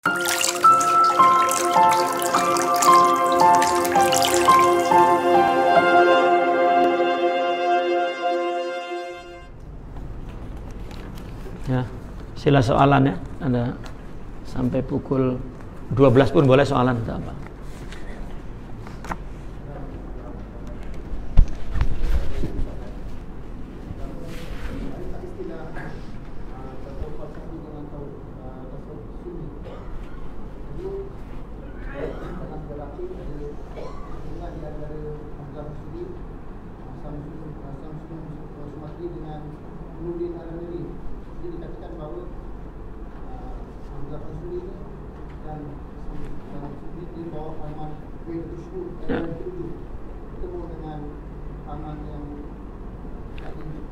Ya, sila soalan ya. Ada sampai pukul 12 pun boleh soalan atau apa.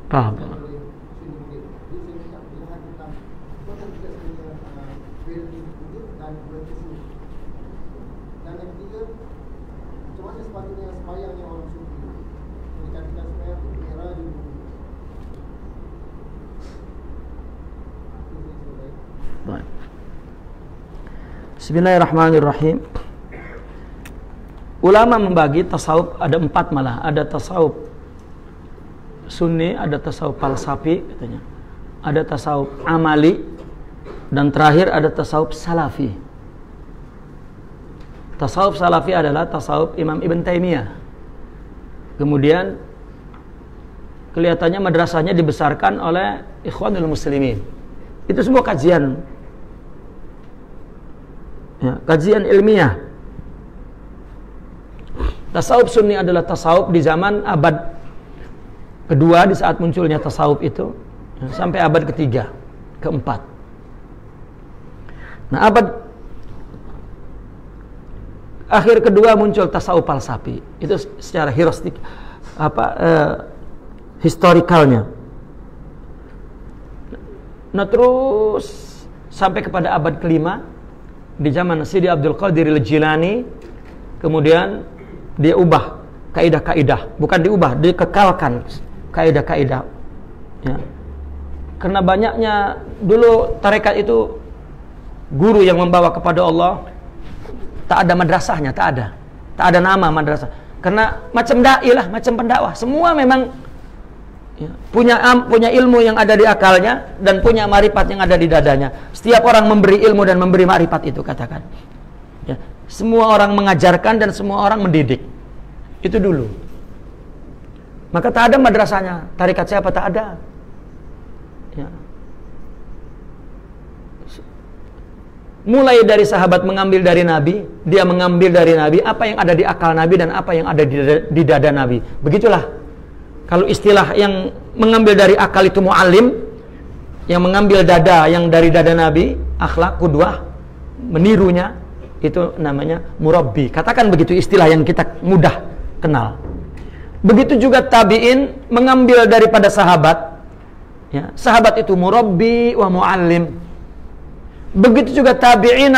Paham. Bismillahirrahmanirrahim. Ulama membagi tasawuf ada 4 malah. Ada tasawuf sunni, ada tasawuf falsafi katanya. Ada tasawuf amali, dan terakhir ada tasawuf salafi. Tasawuf salafi adalah tasawuf Imam Ibn Taimiyah. Kemudian kelihatannya madrasahnya dibesarkan oleh Ikhwanul Muslimin. Itu semua kajian, ya, kajian ilmiah. Tasawuf sunni adalah tasawuf di zaman abad kedua, di saat munculnya tasawuf itu, ya, sampai abad ketiga, keempat. Nah, abad akhir kedua muncul tasawuf falsafi. Itu secara historikalnya. Nah, terus sampai kepada abad kelima di zaman Sidi Abdul Qadir Al-Jilani, kemudian dia ubah kaidah-kaidah, bukan diubah, dikekalkan kaidah-kaidah, ya. Karena banyaknya dulu tarekat itu guru yang membawa kepada Allah, tak ada madrasahnya, tak ada nama madrasah. Karena macam dai lah, macam pendakwah, semua memang, ya, punya ilmu yang ada di akalnya dan punya marifat yang ada di dadanya. Setiap orang memberi ilmu dan memberi marifat itu, katakan, ya. Semua orang mengajarkan dan semua orang mendidik. Itu dulu. Maka tak ada madrasahnya. Tarikat siapa? Tak ada. Ya. Mulai dari sahabat mengambil dari Nabi, dia mengambil dari Nabi apa yang ada di akal Nabi dan apa yang ada di dada Nabi. Begitulah. Kalau istilah yang mengambil dari akal itu mu'allim, yang mengambil dada yang dari dada Nabi, akhlak, qudwah, menirunya, itu namanya murabbi. Katakan begitu istilah yang kita mudah kenal. Begitu juga tabi'in mengambil daripada sahabat, ya, sahabat itu murabbi wa muallim. Begitu juga tabi'in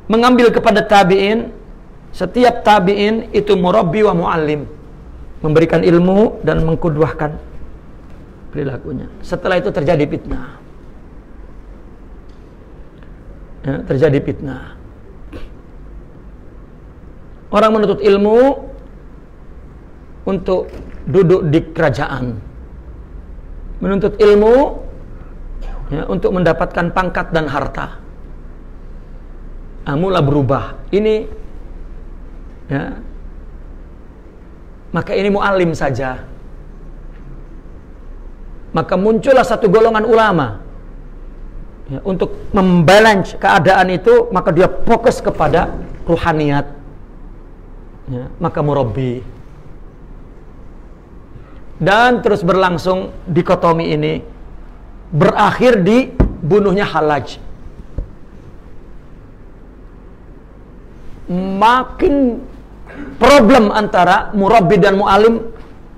mengambil kepada tabi'in. Setiap tabi'in itu murabbi wa muallim, memberikan ilmu dan mengkudwahkan perilakunya. Setelah itu terjadi fitnah. Ya, terjadi fitnah. Orang menuntut ilmu untuk duduk di kerajaan, menuntut ilmu, ya, untuk mendapatkan pangkat dan harta. Mula berubah. Ini, ya, maka ini mu'alim saja. Maka muncullah satu golongan ulama, ya, untuk membalance keadaan itu, maka dia fokus kepada ruhaniyat, ya, maka murabbi. Dan terus berlangsung dikotomi ini, berakhir di bunuhnya Hallaj. Makin problem antara murabbi dan mu'alim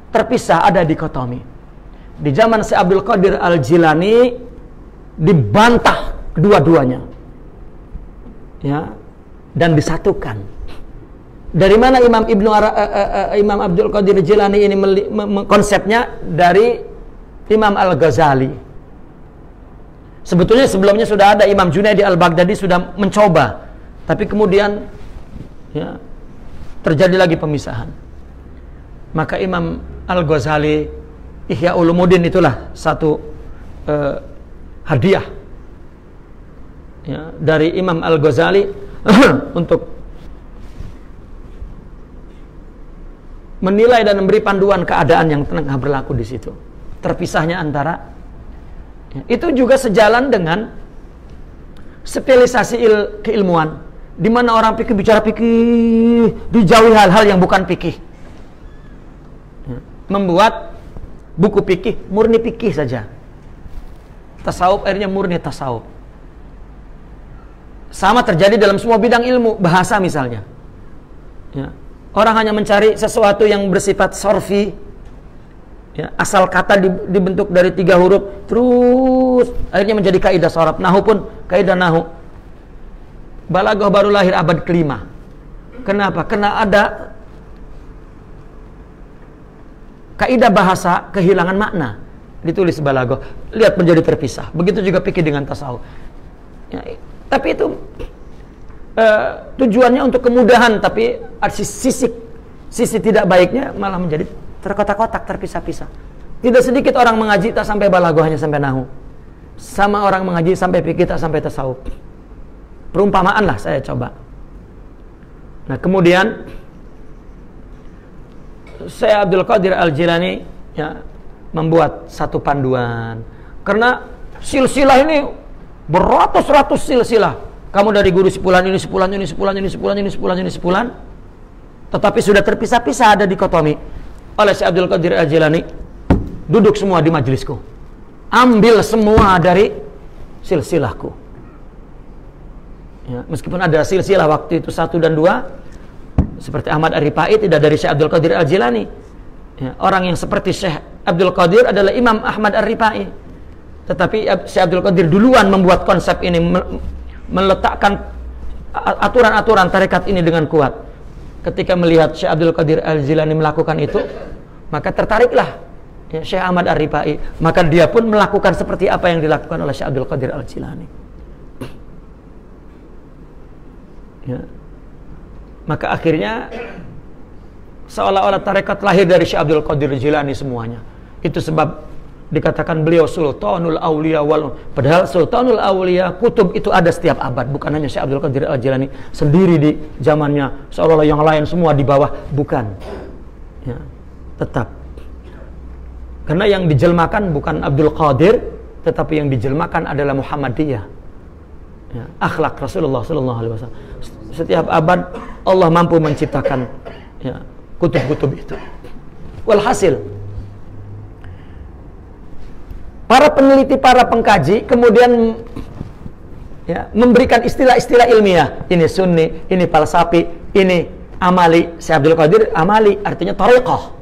terpisah, ada dikotomi. Di zaman Syekh Abdul Qadir Al-Jilani dibantah kedua-duanya, ya, dan disatukan. Dari mana Imam Abdul Qadir Jilani ini konsepnya? Dari Imam Al-Ghazali. Sebetulnya sebelumnya sudah ada, Imam Junaidi al-Baghdadi sudah mencoba, tapi kemudian ya, terjadi lagi pemisahan. Maka Imam Al-Ghazali, Ihya Ulumuddin, itulah satu hadiah ya, dari Imam Al-Ghazali untuk menilai dan memberi panduan keadaan yang tengah berlaku di situ. Terpisahnya antara ya, itu juga sejalan dengan spesialisasi keilmuan, di mana orang fikih bicara fikih, dijauhi hal-hal yang bukan fikih. Ya, membuat buku fikih murni fikih saja. Tasawuf akhirnya murni tasawuf. Sama terjadi dalam semua bidang ilmu, bahasa misalnya. Ya. Orang hanya mencari sesuatu yang bersifat sorfi, ya, asal kata dibentuk dari 3 huruf, terus akhirnya menjadi kaidah sharaf. Nahu pun kaidah nahu. Balaghah baru lahir abad ke-5. Kenapa? Karena ada kaidah bahasa kehilangan makna, ditulis balaghah, lihat menjadi terpisah. Begitu juga fikih dengan tasawuf. Ya, tapi itu tujuannya untuk kemudahan, tapi sisi tidak baiknya malah menjadi terkotak-kotak, terpisah-pisah. Tidak sedikit orang mengaji tak sampai balaghah, hanya sampai nahu. Sama orang mengaji sampai fikih tak sampai tasawuf. Perumpamaan lah saya coba. Nah kemudian saya Abdul Qadir Al-Jilani ya, membuat satu panduan. Karena silsilah ini beratus-ratus silsilah. Kamu dari guru sepulan ini, sepulan ini, sepulan ini, sepulan ini, sepulan ini, sepulan. Tetapi sudah terpisah-pisah, ada dikotomi oleh Syekh Abdul Qadir Al-Jilani. Duduk semua di majelisku, ambil semua dari silsilahku ya, meskipun ada silsilah waktu itu 1 dan 2 seperti Ahmad Ar-Rifai, tidak dari Syekh Abdul Qadir Al-Jilani ya, orang yang seperti Syekh Abdul Qadir adalah Imam Ahmad Ar-Rifai. Tetapi Syekh Abdul Qadir duluan membuat konsep ini, meletakkan aturan-aturan tarekat ini dengan kuat. Ketika melihat Syekh Abdul Qadir Al-Jilani melakukan itu, maka tertariklah ya, Syekh Ahmad Ar-Rifai. Maka dia pun melakukan seperti apa yang dilakukan oleh Syekh Abdul Qadir Al-Jilani ya. Maka akhirnya seolah-olah tarekat lahir dari Syekh Abdul Qadir Al-Jilani semuanya. Itu sebab dikatakan beliau Sultanul Aulia padahal Sultanul Aulia kutub itu ada setiap abad, bukan hanya Syekh Abdul Qadir Al-Jilani sendiri di zamannya seolah-olah yang lain semua di bawah, bukan ya, tetap karena yang dijelmakan bukan Abdul Qadir, tetapi yang dijelmakan adalah Muhammadiyah ya, akhlak Rasulullah SAW. Setiap abad Allah mampu menciptakan ya, kutub-kutub itu. Walhasil para peneliti, para pengkaji kemudian ya, memberikan istilah-istilah ilmiah. Ini sunni, ini falsafi, ini amali. Syekh Abdul Qadir amali artinya tariqah.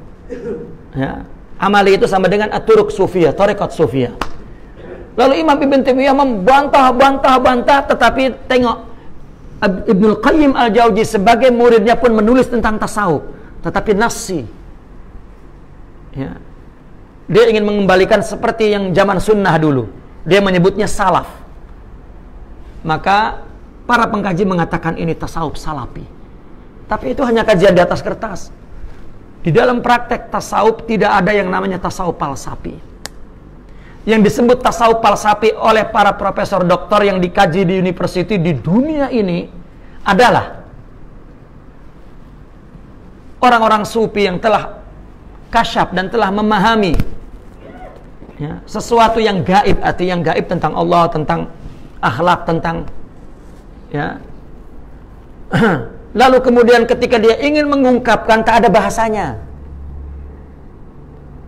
Ya, amali itu sama dengan at-turuq sufiyah, tariqat sufiyah. Lalu Imam Ibn Taimiyah membantah, tetapi tengok Ibnul Qayyim Al-Jauzi sebagai muridnya pun menulis tentang tasawuf, tetapi nasi. Ya. Dia ingin mengembalikan seperti yang zaman sunnah dulu. Dia menyebutnya salaf. Maka para pengkaji mengatakan ini tasawuf salafi. Tapi itu hanya kajian di atas kertas. Di dalam praktek tasawuf tidak ada yang namanya tasawuf falsafi. Yang disebut tasawuf falsafi oleh para profesor doktor yang dikaji di university di dunia ini adalah orang-orang sufi yang telah kasyaf dan telah memahami ya, sesuatu yang gaib, arti yang gaib tentang Allah, tentang akhlak, tentang ya. Lalu kemudian ketika dia ingin mengungkapkan tak ada bahasanya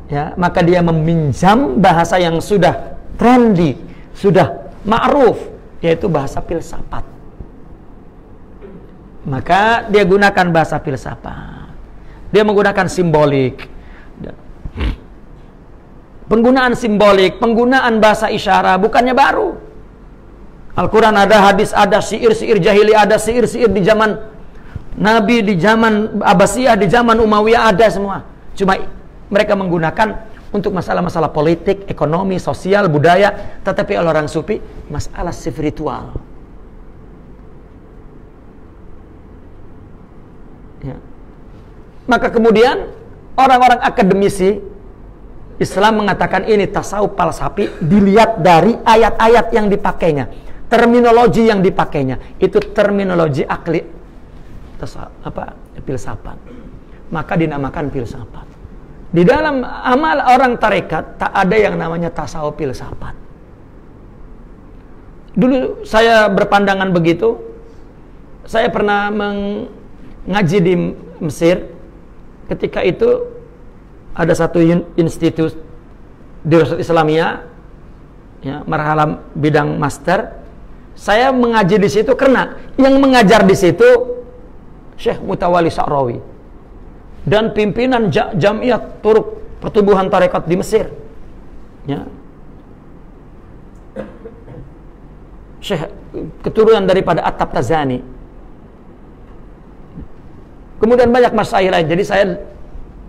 ya, maka dia meminjam bahasa yang sudah trendy, sudah ma'ruf, yaitu bahasa filsafat. Maka dia gunakan bahasa filsafat. Dia menggunakan simbolik. Penggunaan simbolik, penggunaan bahasa isyarat bukannya baru. Al-Quran ada, hadis ada, syair-syair jahili ada, syair-syair di zaman Nabi, di zaman Abbasiyah, di zaman Umayyah ada semua. Cuma mereka menggunakan untuk masalah-masalah politik, ekonomi, sosial, budaya. Tetapi orang sufi masalah spiritual. Ya. Maka kemudian orang-orang akademisi Islam mengatakan ini tasawuf falsafi dilihat dari ayat-ayat yang dipakainya, terminologi yang dipakainya. Itu terminologi akli filsafat. Maka dinamakan filsafat. Di dalam amal orang tarekat tak ada yang namanya tasawuf filsafat. Dulu saya berpandangan begitu. Saya pernah mengaji di Mesir. Ketika itu ada satu institut di Rasul Islamiyah, ya, marhalah bidang master. Saya mengaji di situ karena yang mengajar di situ Syekh Mutawalli Sa'rawi dan pimpinan Jamiat Turuk Pertubuhan Tarekat di Mesir. Ya. Syekh keturunan daripada At-Tabtazani. Kemudian banyak masyayikh lain. Jadi saya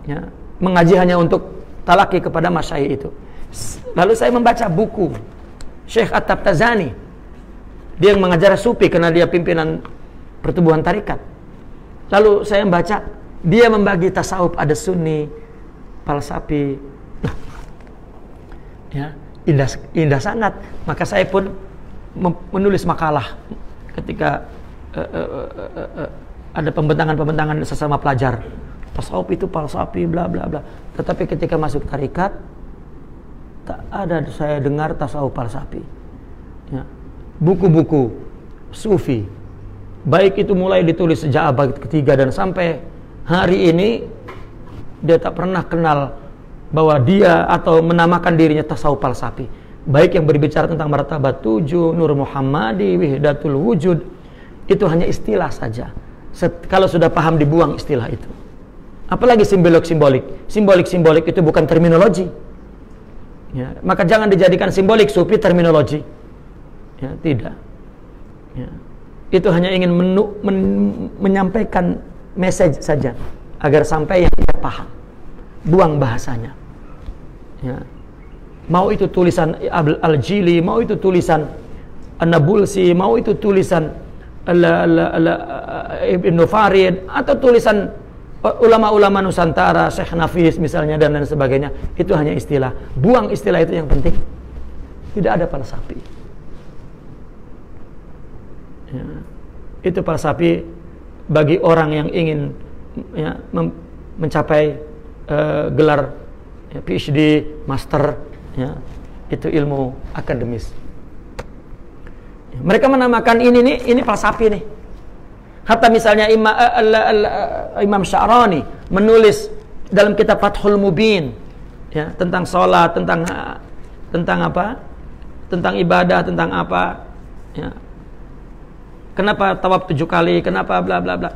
ya, mengaji hanya untuk talaki kepada masyayikh itu. Lalu saya membaca buku Syekh At-Tabtazani. Dia yang mengajar sufi karena dia pimpinan pertubuhan tarikat. Lalu saya membaca, dia membagi tasawuf ada sunni, falsafi. Nah, ya, indah sangat. Maka saya pun menulis makalah ketika ada pembentangan-pembentangan sesama pelajar. Tasawuf itu falsafi bla bla bla. Tetapi ketika masuk tarikat tak ada saya dengar tasawuf falsafi. Ya. Buku-buku sufi baik itu mulai ditulis sejak abad ketiga dan sampai hari ini dia tak pernah kenal bahwa dia atau menamakan dirinya tasawuf falsafi. Baik yang berbicara tentang martabat 7, Nur Muhammadi, Wihdatul Wujud, itu hanya istilah saja. Kalau sudah paham dibuang istilah itu. Apalagi simbolik itu bukan terminologi. Ya, maka jangan dijadikan simbolik sufi terminologi. Ya, tidak. Ya. Itu hanya ingin menyampaikan message saja agar sampai yang kita paham. Buang bahasanya. Ya. Mau itu tulisan Al-Jili, mau itu tulisan An-Nabulsi, mau itu tulisan Ibnu Farid atau tulisan ulama-ulama Nusantara, Syekh Nafis misalnya dan lain sebagainya, itu hanya istilah. Buang istilah itu yang penting. Tidak ada falsafi. Ya. Itu falsafi bagi orang yang ingin ya, mencapai gelar ya, PhD, master, ya, itu ilmu akademis. Ya, mereka menamakan ini falsafi nih. Hatta misalnya Imam Sya'rani menulis dalam kitab Fathul Mubin ya, tentang sholat, tentang apa? Tentang ibadah, tentang apa? Ya. Kenapa tawaf 7 kali? Kenapa bla bla bla?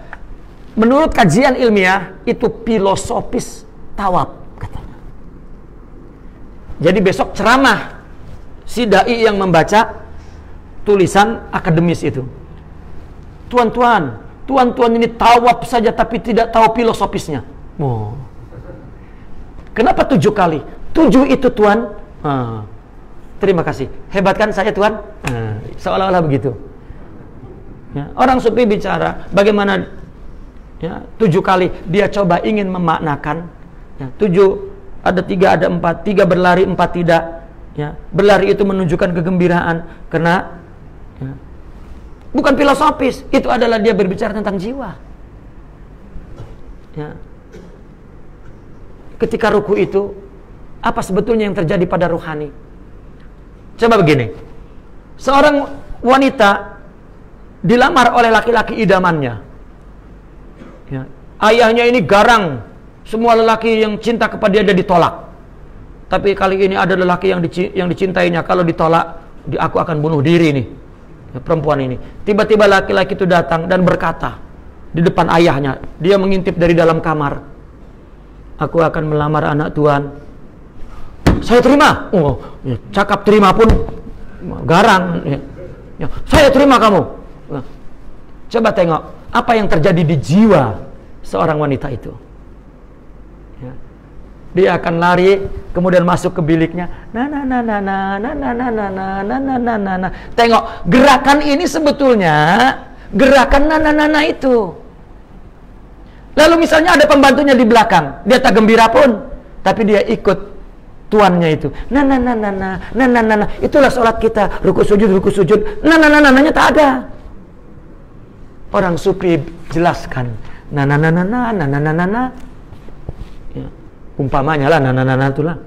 Menurut kajian ilmiah itu filosofis tawaf katanya. Jadi besok ceramah si dai yang membaca tulisan akademis itu. Tuan-tuan ini tawaf saja tapi tidak tahu filosofisnya. Oh. Kenapa 7 kali? 7 itu tuan. Terima kasih. Hebat kan saya tuan? Seolah-olah begitu. Ya, orang sufi bicara bagaimana ya, 7 kali dia coba ingin memaknakan ya, 7 ada 3 ada 4, 3 berlari 4 tidak ya, berlari itu menunjukkan kegembiraan karena ya, bukan filosofis, itu adalah dia berbicara tentang jiwa ya. Ketika ruku itu apa sebetulnya yang terjadi pada ruhani? Coba begini, seorang wanita dilamar oleh laki-laki idamannya ya. Ayahnya ini garang, semua lelaki yang cinta kepada dia ditolak. Tapi kali ini ada lelaki yang dicintainya, kalau ditolak aku akan bunuh diri nih ya, perempuan ini. Tiba-tiba laki-laki itu datang dan berkata di depan ayahnya, dia mengintip dari dalam kamar, aku akan melamar anak tuan. Saya terima. Oh ya, cakap terima pun garang ya. Ya, saya terima kamu. Nah, coba tengok apa yang terjadi di jiwa seorang wanita itu ya. Dia akan lari, kemudian masuk ke biliknya. Nah. Tengok, gerakan ini sebetulnya gerakan nana itu. Lalu misalnya ada pembantunya di belakang, dia tak gembira pun, tapi dia ikut tuannya itu. Nah. Itulah sholat kita, ruku sujud. Nananya tak ada. Orang sufi jelaskan. Nah. Ya. Umpamanya lah nana itulah.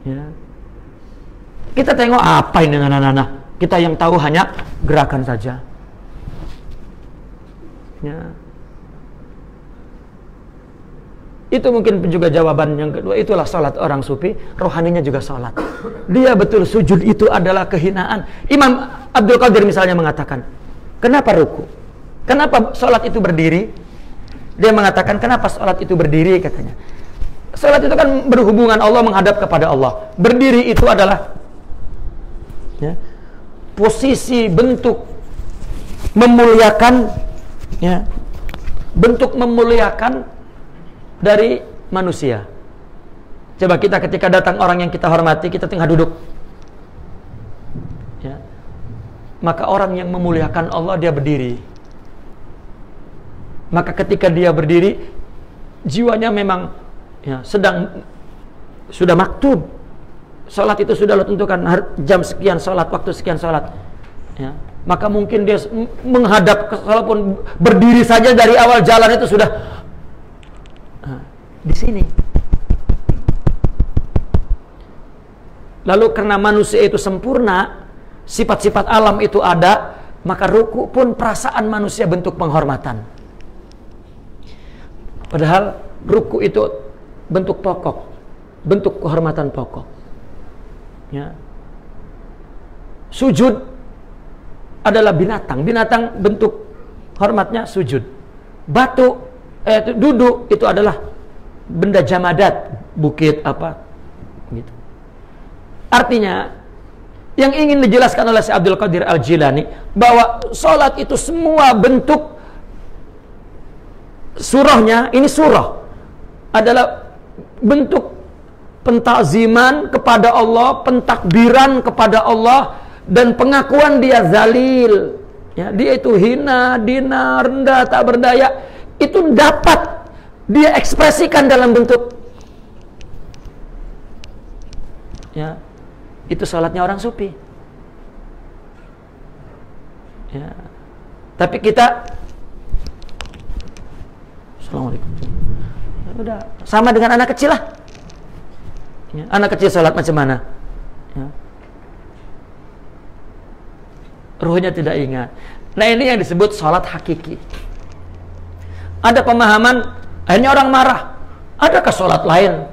Ya. Kita tengok apa ini nana. Kita yang tahu hanya gerakan saja. Ya. Itu mungkin juga jawaban yang kedua. Itulah salat orang sufi, rohaninya juga salat. Dia betul sujud itu adalah kehinaan. Imam Abdul Qadir misalnya mengatakan, kenapa ruku? Kenapa salat itu berdiri? Dia mengatakan, kenapa salat itu berdiri katanya? Salat itu kan berhubungan Allah, menghadap kepada Allah. Berdiri itu adalah ya, posisi bentuk memuliakan, ya, bentuk memuliakan dari manusia. Coba kita ketika datang orang yang kita hormati, kita tengah duduk, ya, maka orang yang memuliakan Allah dia berdiri. Maka ketika dia berdiri, jiwanya memang ya, sudah maktub. Salat itu sudah lo tentukan jam sekian salat, waktu sekian salat. Ya, maka mungkin dia menghadap, walaupun berdiri saja dari awal jalan itu sudah di sini. Lalu karena manusia itu sempurna, sifat-sifat alam itu ada, maka ruku pun perasaan manusia bentuk penghormatan. Padahal ruku itu bentuk pokok, bentuk kehormatan pokok. Ya. Sujud adalah binatang. Binatang bentuk hormatnya sujud. Batu, duduk itu adalah benda jamadat, bukit apa gitu. Artinya yang ingin dijelaskan oleh Syekh Abdul Qadir Al-Jilani bahwa salat itu semua bentuk surahnya, ini surah adalah bentuk pentaziman kepada Allah, pentakbiran kepada Allah, dan pengakuan dia zalil, ya, dia itu hina, dina, rendah, tak berdaya. Itu dapat dia ekspresikan dalam bentuk, ya, itu salatnya orang sufi, ya. Tapi kita Assalamualaikum, ya, udah sama dengan anak kecil lah, ya, anak kecil salat macam mana, ya. Ruhnya tidak ingat. Nah, ini yang disebut salat hakiki. Ada pemahaman, akhirnya orang marah. Adakah salat lain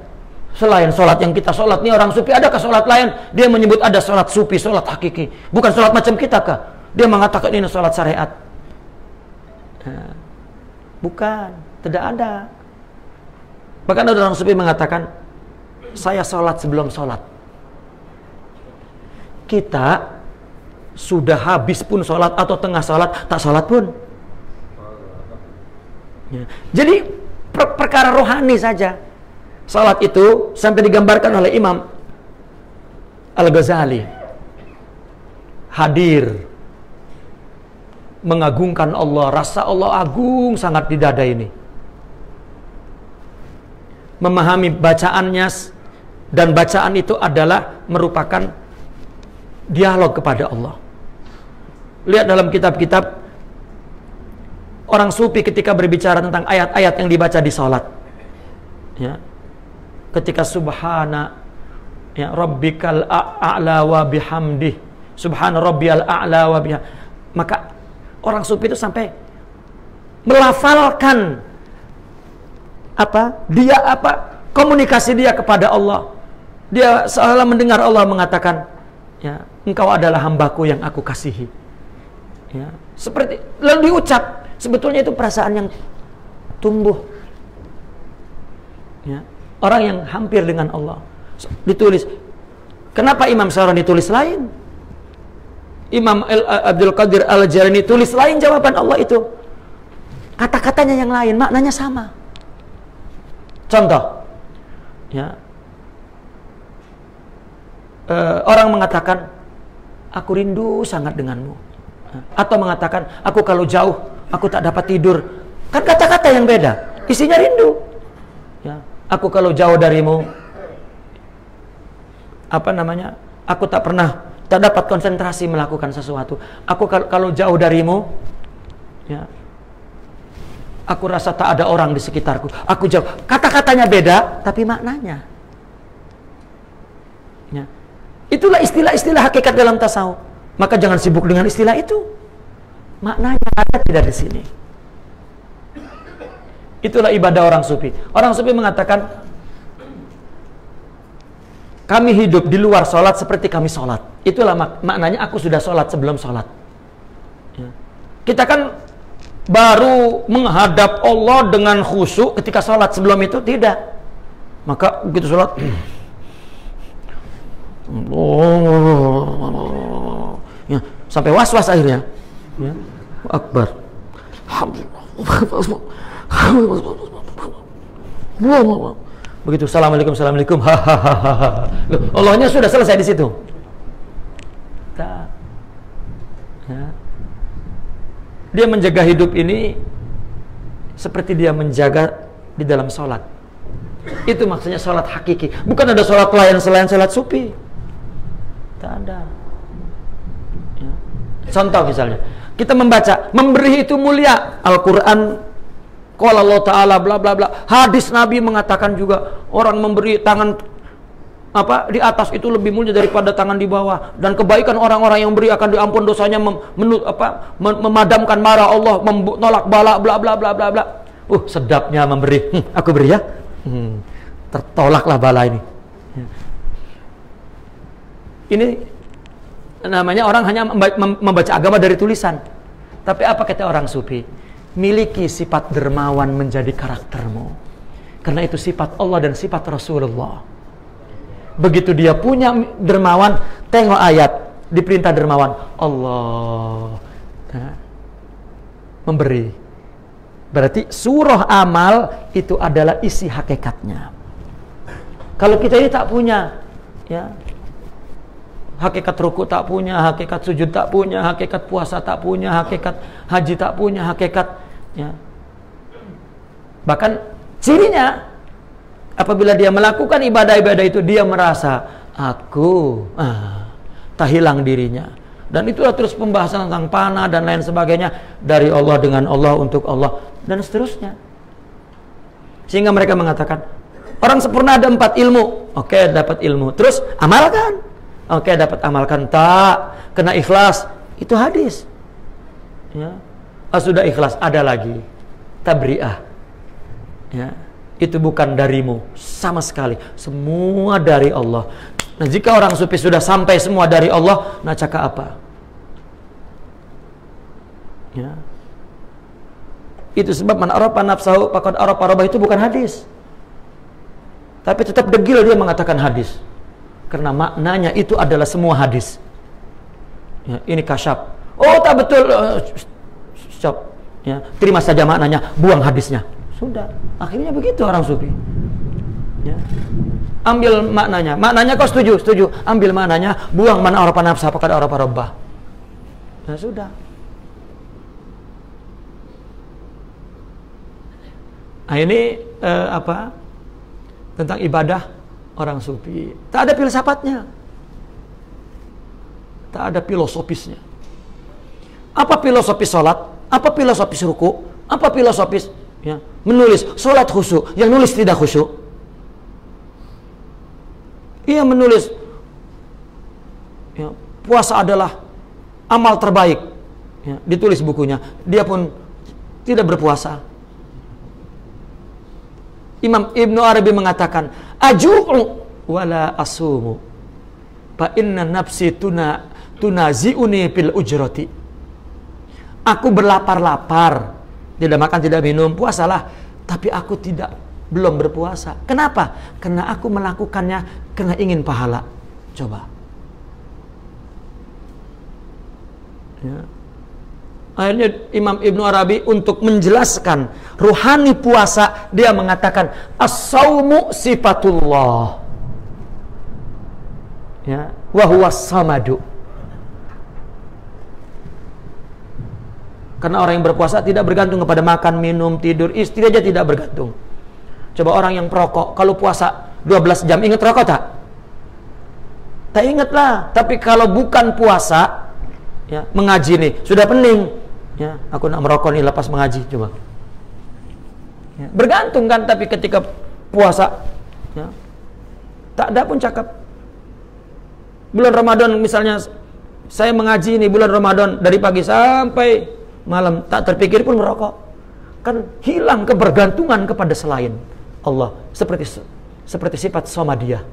selain salat yang kita salat ini orang sufi? Adakah salat lain? Dia menyebut ada salat sufi, salat hakiki. Bukan salat macam kita kah? Dia mengatakan ini salat syariat. Nah, bukan, tidak ada. Bahkan ada orang sufi mengatakan, saya salat sebelum salat. Kita sudah habis pun salat atau tengah salat, tak salat pun. Ya. Jadi perkara rohani saja. Salat itu sampai digambarkan oleh Imam Al-Ghazali, hadir mengagungkan Allah, rasa Allah agung sangat di dada ini. Memahami bacaannya, dan bacaan itu adalah merupakan dialog kepada Allah. Lihat dalam kitab-kitab orang sufi ketika berbicara tentang ayat-ayat yang dibaca di salat, ya, ketika subhana, ya, rabbikal a'la wa bihamdih, subhana rabbiyal a'la wa bihamdih, maka orang sufi itu sampai melafalkan komunikasi dia kepada Allah. Dia seolah mendengar Allah mengatakan, ya, engkau adalah hambaku yang aku kasihi. Ya, seperti lalu diucap, sebetulnya itu perasaan yang tumbuh, ya, orang yang hampir dengan Allah. Ditulis. Kenapa Imam Syarani tulis lain? Imam Abdul Qadir Al-Jilani tulis lain jawaban Allah itu. Kata-katanya yang lain, maknanya sama. Contoh, Ya. Orang mengatakan, aku rindu sangat denganmu. Atau mengatakan, aku kalau jauh, aku tak dapat tidur. Kan kata-kata yang beda, isinya rindu. Ya. Aku kalau jauh darimu, aku tak dapat konsentrasi melakukan sesuatu. Aku kalau jauh darimu, ya, aku rasa tak ada orang di sekitarku. Aku jauh. Kata-katanya beda, tapi maknanya. Ya. Itulah istilah-istilah hakikat dalam tasawuf. Maka jangan sibuk dengan istilah itu. Maknanya ada tidak di sini. Itulah ibadah orang sufi. Orang sufi mengatakan, kami hidup di luar sholat seperti kami sholat. Itulah maknanya aku sudah sholat sebelum sholat. Ya. Kita kan baru menghadap Allah dengan khusyuk ketika sholat. Sebelum itu tidak. Maka begitu sholat, ya, sampai was-was akhirnya. Ya. Akbar. Begitu assalamualaikum, assalamualaikum, hahaha. Allahnya sudah selesai di situ. Ya. Dia menjaga hidup ini seperti dia menjaga di dalam sholat. Itu maksudnya sholat hakiki. Bukan ada sholat lain selain sholat sufi. Tak ada. Ya. Contoh misalnya, kita membaca, memberi itu mulia. Al-Quran, qala Allah Ta'ala, bla bla bla. Hadis Nabi mengatakan juga, orang memberi tangan di atas itu lebih mulia daripada tangan di bawah. Dan kebaikan orang-orang yang beri akan diampun dosanya, memadamkan marah Allah, menolak bala, bla bla bla bla bla. Sedapnya memberi. Aku beri ya. Tertolaklah bala ini. Ini namanya orang hanya membaca agama dari tulisan. Tapi apa kata orang sufi? Miliki sifat dermawan menjadi karaktermu. Karena itu sifat Allah dan sifat Rasulullah. Begitu dia punya dermawan, tengok ayat, diperintah dermawan. Allah memberi. Berarti surah amal itu adalah isi hakikatnya. Kalau kita ini tak punya, ya, hakikat ruku tak punya, hakikat sujud tak punya, hakikat puasa tak punya, hakikat haji tak punya, hakikat, ya. Bahkan cirinya apabila dia melakukan ibadah-ibadah itu, dia merasa aku tak hilang dirinya. Dan itulah terus pembahasan tentang panah dan lain sebagainya, dari Allah, dengan Allah, untuk Allah, dan seterusnya. Sehingga mereka mengatakan, orang sempurna ada 4 ilmu. Oke, dapat ilmu. Terus amalkan. Oke, dapat amalkan. Tak kena ikhlas. Itu hadis. Ya. Sudah ikhlas, ada lagi tabri'ah. Ya. Itu bukan darimu sama sekali. Semua dari Allah. Nah, jika orang sufi sudah sampai semua dari Allah, nah cakap apa? Ya. Itu sebab man arafa nafsahu faqad arafa rabbah, itu bukan hadis. Tapi tetap degil dia mengatakan hadis. Karena maknanya itu adalah semua hadis. Ya, ini kasyaf. Oh, tak betul. Stop. Ya, terima saja maknanya, buang hadisnya. Sudah. Akhirnya begitu orang sufi. Ya. Ambil maknanya. Maknanya kau setuju? Setuju. Ambil maknanya, buang man arafa nafsahu faqad arafa rabbah. Ya sudah. Nah, ini tentang ibadah orang sufi. Tak ada filsafatnya. Tak ada filosofisnya. Apa filosofis sholat? Apa filosofis ruku? Apa filosofis, ya, menulis sholat khusyuk, yang nulis tidak khusyuk? Ia menulis, ya, puasa adalah amal terbaik, ya, ditulis bukunya, dia pun tidak berpuasa. Imam Ibnu Arabi mengatakan, aju'u wala asumu fa inna nafsi tunazi'uni fil ujrati. Aku berlapar-lapar, tidak makan, tidak minum, puasalah, tapi aku belum berpuasa. Kenapa? Karena aku melakukannya karena ingin pahala. Coba. Ya. Akhirnya Imam Ibnu Arabi untuk menjelaskan ruhani puasa, dia mengatakan as-saumu sifatullah. Ya, wa huwas samadu. Karena orang yang berpuasa tidak bergantung kepada makan, minum, tidur, istri aja tidak bergantung. Coba orang yang perokok, kalau puasa 12 jam ingat rokok tak? Tak ingat lah. Tapi kalau bukan puasa, ya, mengaji nih, sudah pening. Ya, aku nak merokok nih lepas mengaji, coba. Ya, bergantung kan, tapi ketika puasa, ya, tak ada pun cakap. Bulan Ramadan misalnya, saya mengaji nih bulan Ramadan dari pagi sampai malam, tak terpikir pun merokok. Kan hilang kebergantungan kepada selain Allah, seperti sifat somadiyah.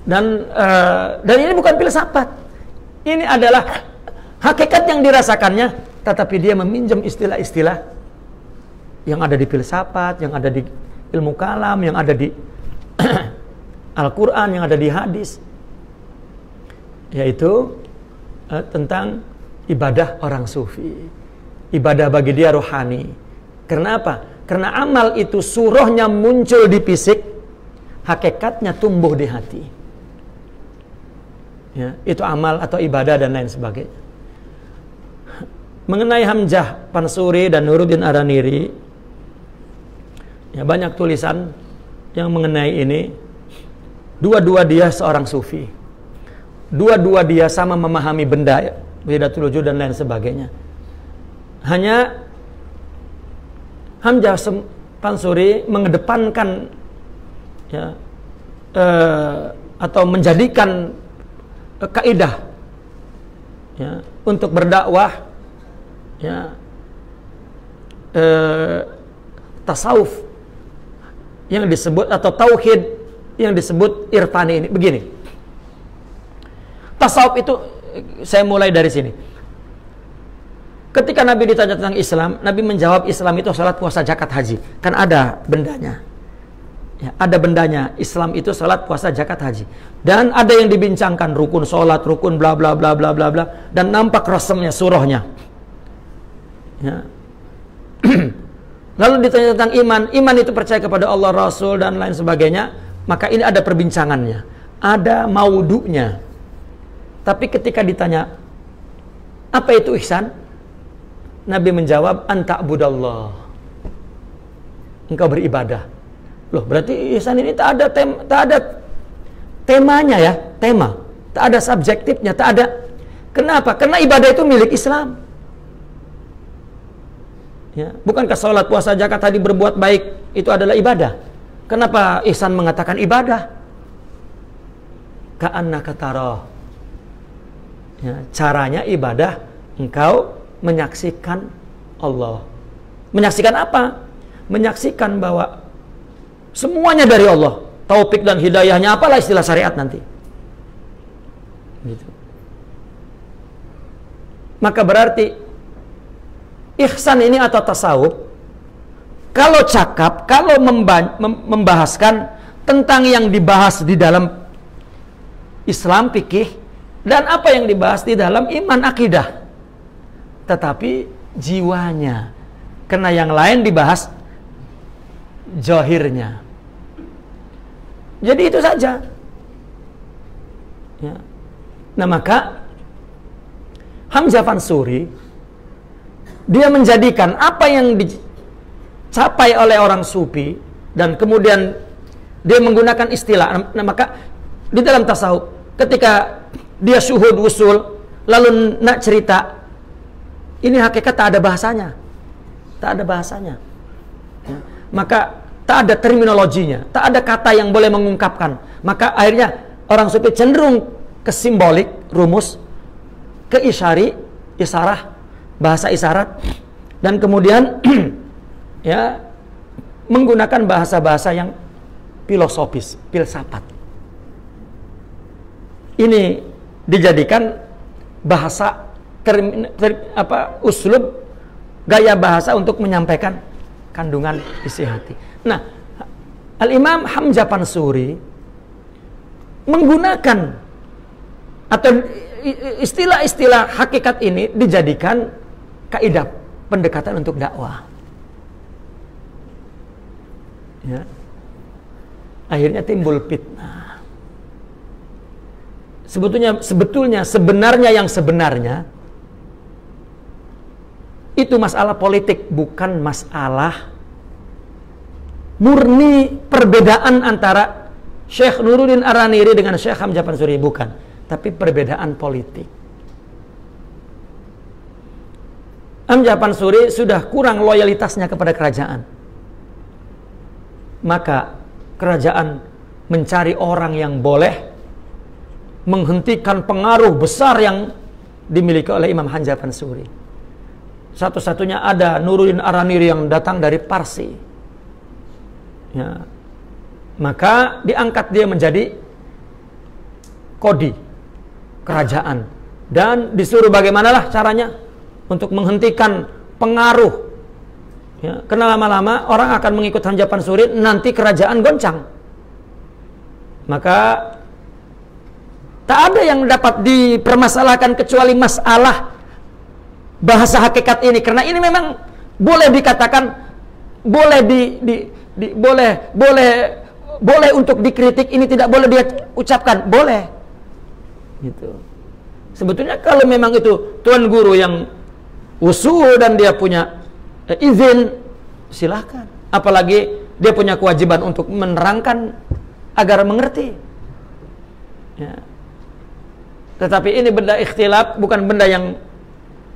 Dan ini bukan filsafat. Ini adalah hakikat yang dirasakannya, tetapi dia meminjam istilah-istilah yang ada di filsafat, yang ada di ilmu kalam, yang ada di Al-Quran, yang ada di hadis, yaitu tentang ibadah orang sufi. Ibadah bagi dia rohani. Karena apa? Karena amal itu surahnya muncul di fisik, hakikatnya tumbuh di hati. Ya, itu amal atau ibadah dan lain sebagainya. Mengenai Hamzah Pansuri dan Nuruddin Araniri, ya, banyak tulisan yang mengenai ini. Dua-dua dia seorang sufi. Dua-dua dia sama memahami benda, Wihidatul Wujud dan lain sebagainya. Hanya Hamzah Pansuri mengedepankan, ya, atau menjadikan kaidah, ya, untuk berdakwah, ya, tasawuf yang disebut atau tauhid yang disebut irfani ini. Begini, tasawuf itu, saya mulai dari sini. Ketika Nabi ditanya tentang Islam, Nabi menjawab Islam itu salat, puasa, zakat, haji. Kan ada bendanya, ya, ada bendanya. Islam itu salat, puasa, zakat, haji. Dan ada yang dibincangkan rukun salat, rukun bla bla bla bla bla bla, dan nampak rasamnya surahnya. Ya. Lalu ditanya tentang iman. Iman itu percaya kepada Allah, Rasul dan lain sebagainya. Maka ini ada perbincangannya, ada maudunya. Tapi ketika ditanya apa itu ihsan, Nabi menjawab anta'budallah, engkau beribadah. Loh, berarti ihsan ini tak ada temanya, ya, tema. Tak ada subjektifnya, tak ada. Kenapa? Karena ibadah itu milik Islam. Ya, bukankah salat, puasa, zakat, tadi berbuat baik itu adalah ibadah? Kenapa ihsan mengatakan ibadah? Ka'annaka tarah. Ya, caranya ibadah engkau menyaksikan Allah. Menyaksikan apa? Menyaksikan bahwa semuanya dari Allah. Taufik dan hidayahnya, apalah istilah syariat nanti. Gitu. Maka berarti ihsan ini atau tasawuf, kalau cakap, kalau membahaskan tentang yang dibahas di dalam Islam fikih dan apa yang dibahas di dalam iman akidah, tetapi jiwanya, karena yang lain dibahas zahirnya. Jadi itu saja, ya. Nah, maka Hamzah Pansuri dia menjadikan apa yang dicapai oleh orang sufi, dan kemudian dia menggunakan istilah. Nah, maka di dalam tasawuf ketika dia syuhud wusul, lalu nak cerita, ini hakikat tak ada bahasanya, tak ada bahasanya, ya. Maka tak ada terminologinya, tak ada kata yang boleh mengungkapkan. Maka akhirnya orang sufi cenderung ke simbolik, rumus, ke isyarah, bahasa isyarat, dan kemudian ya, menggunakan bahasa-bahasa yang filosofis, filsafat. Ini dijadikan bahasa, uslub, gaya bahasa untuk menyampaikan kandungan isi hati. Nah, Al-Imam Hamzah Pansuri menggunakan atau istilah-istilah hakikat ini dijadikan kaidah pendekatan untuk dakwah. Ya. Akhirnya timbul fitnah. Sebenarnya yang sebenarnya itu masalah politik, bukan masalah murni perbedaan antara Syekh Nuruddin Ar-Raniri dengan Syekh Hamzah Pansuri, bukan, tapi perbedaan politik. Hamzah Pansuri sudah kurang loyalitasnya kepada kerajaan, maka kerajaan mencari orang yang boleh menghentikan pengaruh besar yang dimiliki oleh Imam Hamzah Pansuri. Satu-satunya ada Nuruddin Ar-Raniri yang datang dari Parsi. Ya. Maka diangkat dia menjadi kodi kerajaan dan disuruh bagaimanalah caranya untuk menghentikan pengaruh. Ya. Karena lama-lama orang akan mengikut Hamzah Pansuri, nanti kerajaan goncang. Maka tak ada yang dapat dipermasalahkan kecuali masalah bahasa hakikat ini, karena ini memang boleh dikatakan, boleh boleh untuk dikritik, ini tidak boleh dia ucapkan, boleh. Gitu. Sebetulnya kalau memang itu tuan guru yang usul dan dia punya izin, silahkan. Apalagi dia punya kewajiban untuk menerangkan agar mengerti. Ya. Tetapi ini benda ikhtilaf, bukan benda yang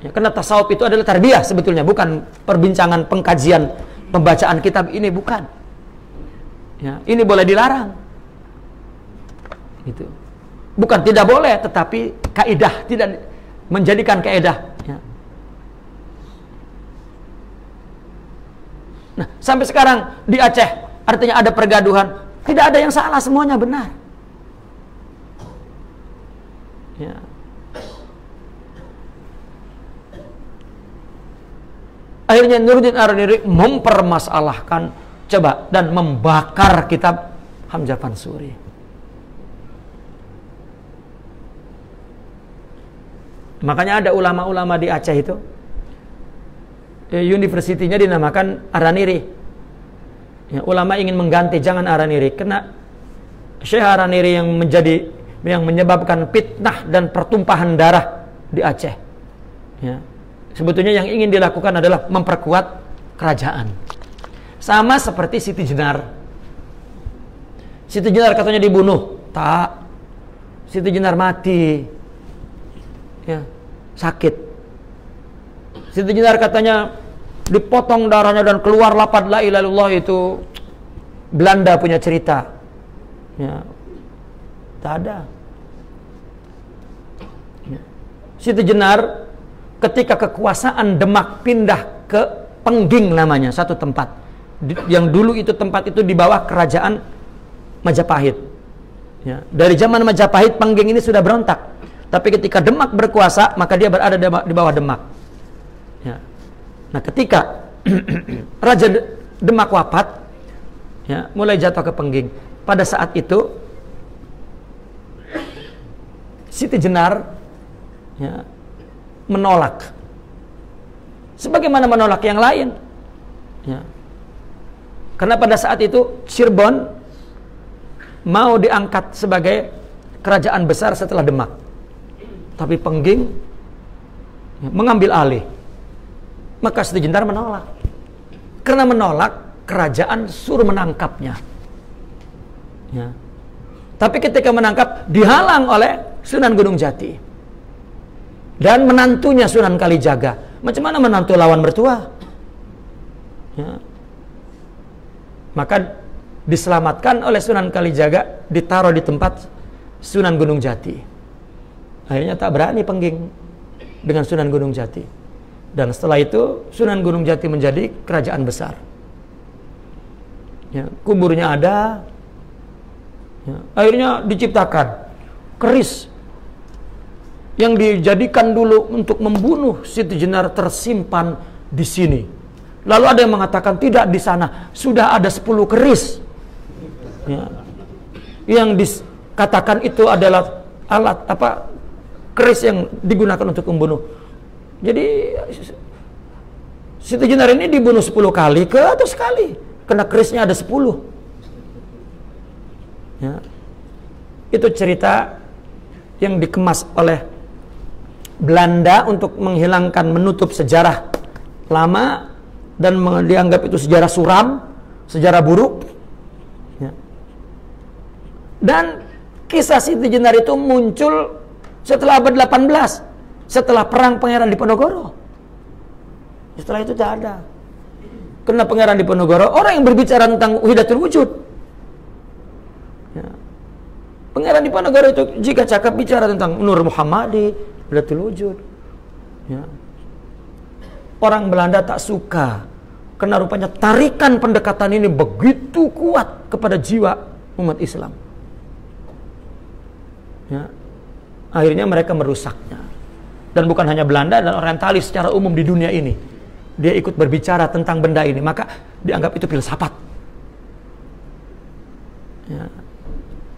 ya, karena tasawuf itu adalah tarbiyah sebetulnya, bukan perbincangan, pengkajian, pembacaan kitab ini, bukan. Ya, ini boleh dilarang. Gitu. Bukan tidak boleh, tetapi kaidah, tidak menjadikan kaidah. Ya. Nah, sampai sekarang di Aceh artinya ada pergaduhan, tidak ada yang salah, semuanya benar. Ya. Akhirnya Nuruddin Ar-Raniri mempermasalahkan, coba, dan membakar kitab Hamzah Pansuri. Makanya ada ulama-ulama di Aceh itu, universitinya dinamakan Ar-Raniri. Ya, ulama ingin mengganti, jangan Ar-Raniri, karena Syekh Ar-Raniri yang menyebabkan fitnah dan pertumpahan darah di Aceh. Ya. Sebetulnya yang ingin dilakukan adalah memperkuat kerajaan. Sama seperti Siti Jenar. Siti Jenar katanya dibunuh. Tak. Siti Jenar mati. Ya, sakit. Siti Jenar katanya dipotong darahnya dan keluar lafaz la ilaha illallah, itu Belanda punya cerita. Ya. Tak ada. Ya. Siti Jenar ketika kekuasaan Demak pindah ke Pengging namanya, satu tempat. Yang dulu itu tempat itu di bawah kerajaan Majapahit. Ya. Dari zaman Majapahit, Pengging ini sudah berontak. Tapi ketika Demak berkuasa, maka dia berada di bawah Demak. Ya. Nah, ketika Raja Demak wafat, ya, mulai jatuh ke Pengging. Pada saat itu, Siti Jenar, ya, menolak. Sebagaimana menolak yang lain. Ya. Karena pada saat itu Cirebon mau diangkat sebagai kerajaan besar setelah Demak. Tapi Pengging, ya, mengambil alih. Maka Siti Jenar menolak. Karena menolak, kerajaan suruh menangkapnya. Ya. Tapi ketika menangkap, dihalang oleh Sunan Gunung Jati dan menantunya Sunan Kalijaga. Macam mana menantu lawan mertua? Ya. Maka diselamatkan oleh Sunan Kalijaga, ditaruh di tempat Sunan Gunung Jati. Akhirnya tak berani Pengging dengan Sunan Gunung Jati. Dan setelah itu Sunan Gunung Jati menjadi kerajaan besar. Ya, kuburnya ada. Ya, akhirnya diciptakan keris yang dijadikan dulu untuk membunuh Siti Jenar tersimpan di sini. Lalu ada yang mengatakan tidak, di sana sudah ada 10 keris. Ya. Yang dikatakan itu adalah alat keris yang digunakan untuk membunuh. Jadi Siti Jenar ini dibunuh 10 kali ke atas sekali, kena kerisnya ada 10. Ya. Itu cerita yang dikemas oleh Belanda untuk menghilangkan, menutup sejarah lama dan dianggap itu sejarah suram, sejarah buruk. Ya. Dan kisah Siti Jenar itu muncul setelah abad 18, setelah perang Pangeran Diponegoro. Setelah itu tidak ada. Karena Pangeran Diponegoro orang yang berbicara tentang Wahdatul Wujud. Ya. Pangeran Diponegoro itu jika cakap bicara tentang Nur Muhammadi, Wahdatul Wujud. Ya. Orang Belanda tak suka karena rupanya tarikan pendekatan ini begitu kuat kepada jiwa umat Islam. Ya. Akhirnya mereka merusaknya. Dan bukan hanya Belanda dan orientalis secara umum di dunia ini. Dia ikut berbicara tentang benda ini, maka dianggap itu filsafat. Ya.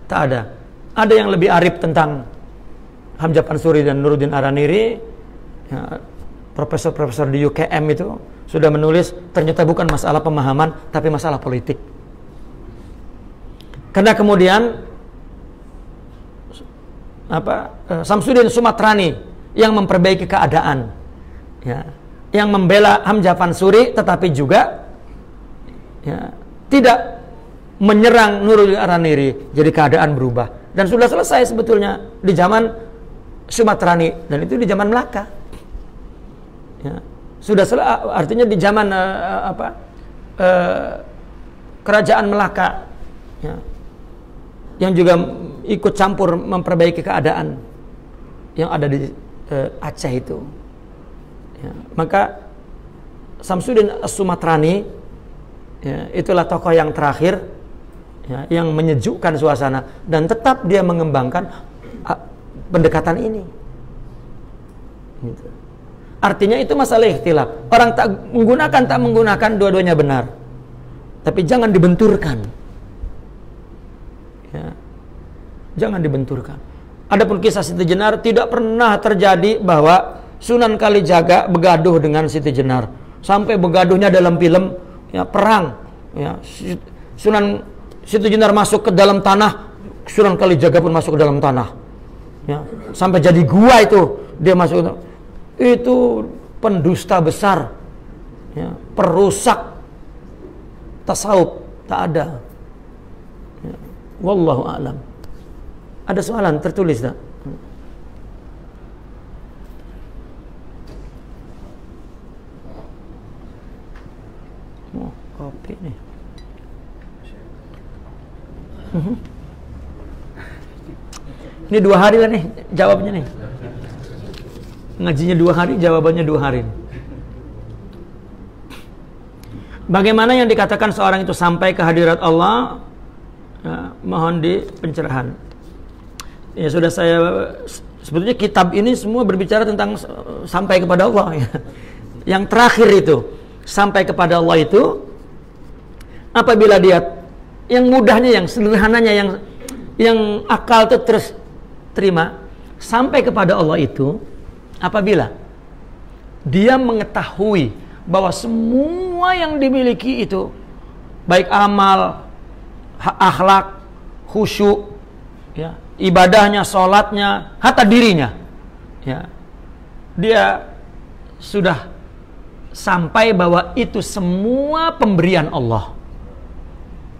Tak ada. Ada yang lebih arif tentang Hamzah Pansuri dan Nuruddin Araniri. Ya, profesor-profesor di UKM itu sudah menulis ternyata bukan masalah pemahaman tapi masalah politik. Karena kemudian Samsudin Sumatrani yang memperbaiki keadaan, ya, yang membela Hamzah Pansuri tetapi juga ya, tidak menyerang Nuruddin Araniri, jadi keadaan berubah dan sudah selesai sebetulnya di zaman Sumatrani dan itu di zaman Melaka. Ya, sudah artinya di zaman kerajaan Melaka, ya, yang juga ikut campur memperbaiki keadaan yang ada di Aceh itu. Ya, maka Samsudin As-Sumatrani, ya, itulah tokoh yang terakhir, ya, yang menyejukkan suasana dan tetap dia mengembangkan pendekatan ini. Gitu. Artinya itu masalah ikhtilaf. Orang tak menggunakan dua-duanya benar. Tapi jangan dibenturkan. Ya. Jangan dibenturkan. Adapun kisah Siti Jenar tidak pernah terjadi bahwa Sunan Kalijaga begaduh dengan Siti Jenar. Sampai begaduhnya dalam film, ya, perang. Ya. Sunan Siti Jenar masuk ke dalam tanah, Sunan Kalijaga pun masuk ke dalam tanah. Ya. Sampai jadi gua itu dia masuk. Itu pendusta besar, ya, perusak tasawuf, tak ada. Ya. Wallahu a'lam. Ada soalan tertulis tak? Oh, kopi nih. Ini 2 hari lah nih jawabnya nih. Ngajinya 2 hari, jawabannya 2 hari. Bagaimana yang dikatakan seorang itu sampai ke hadirat Allah? Ya, mohon di pencerahan. Ya sudah saya sebetulnya kitab ini semua berbicara tentang sampai kepada Allah. Ya. Yang terakhir itu sampai kepada Allah itu apabila dia yang mudahnya, yang sederhananya, yang akal itu terus terima sampai kepada Allah itu apabila dia mengetahui bahwa semua yang dimiliki itu baik amal, akhlak, khusyuk, ya, ibadahnya, sholatnya, hatta dirinya, ya, dia sudah sampai bahwa itu semua pemberian Allah,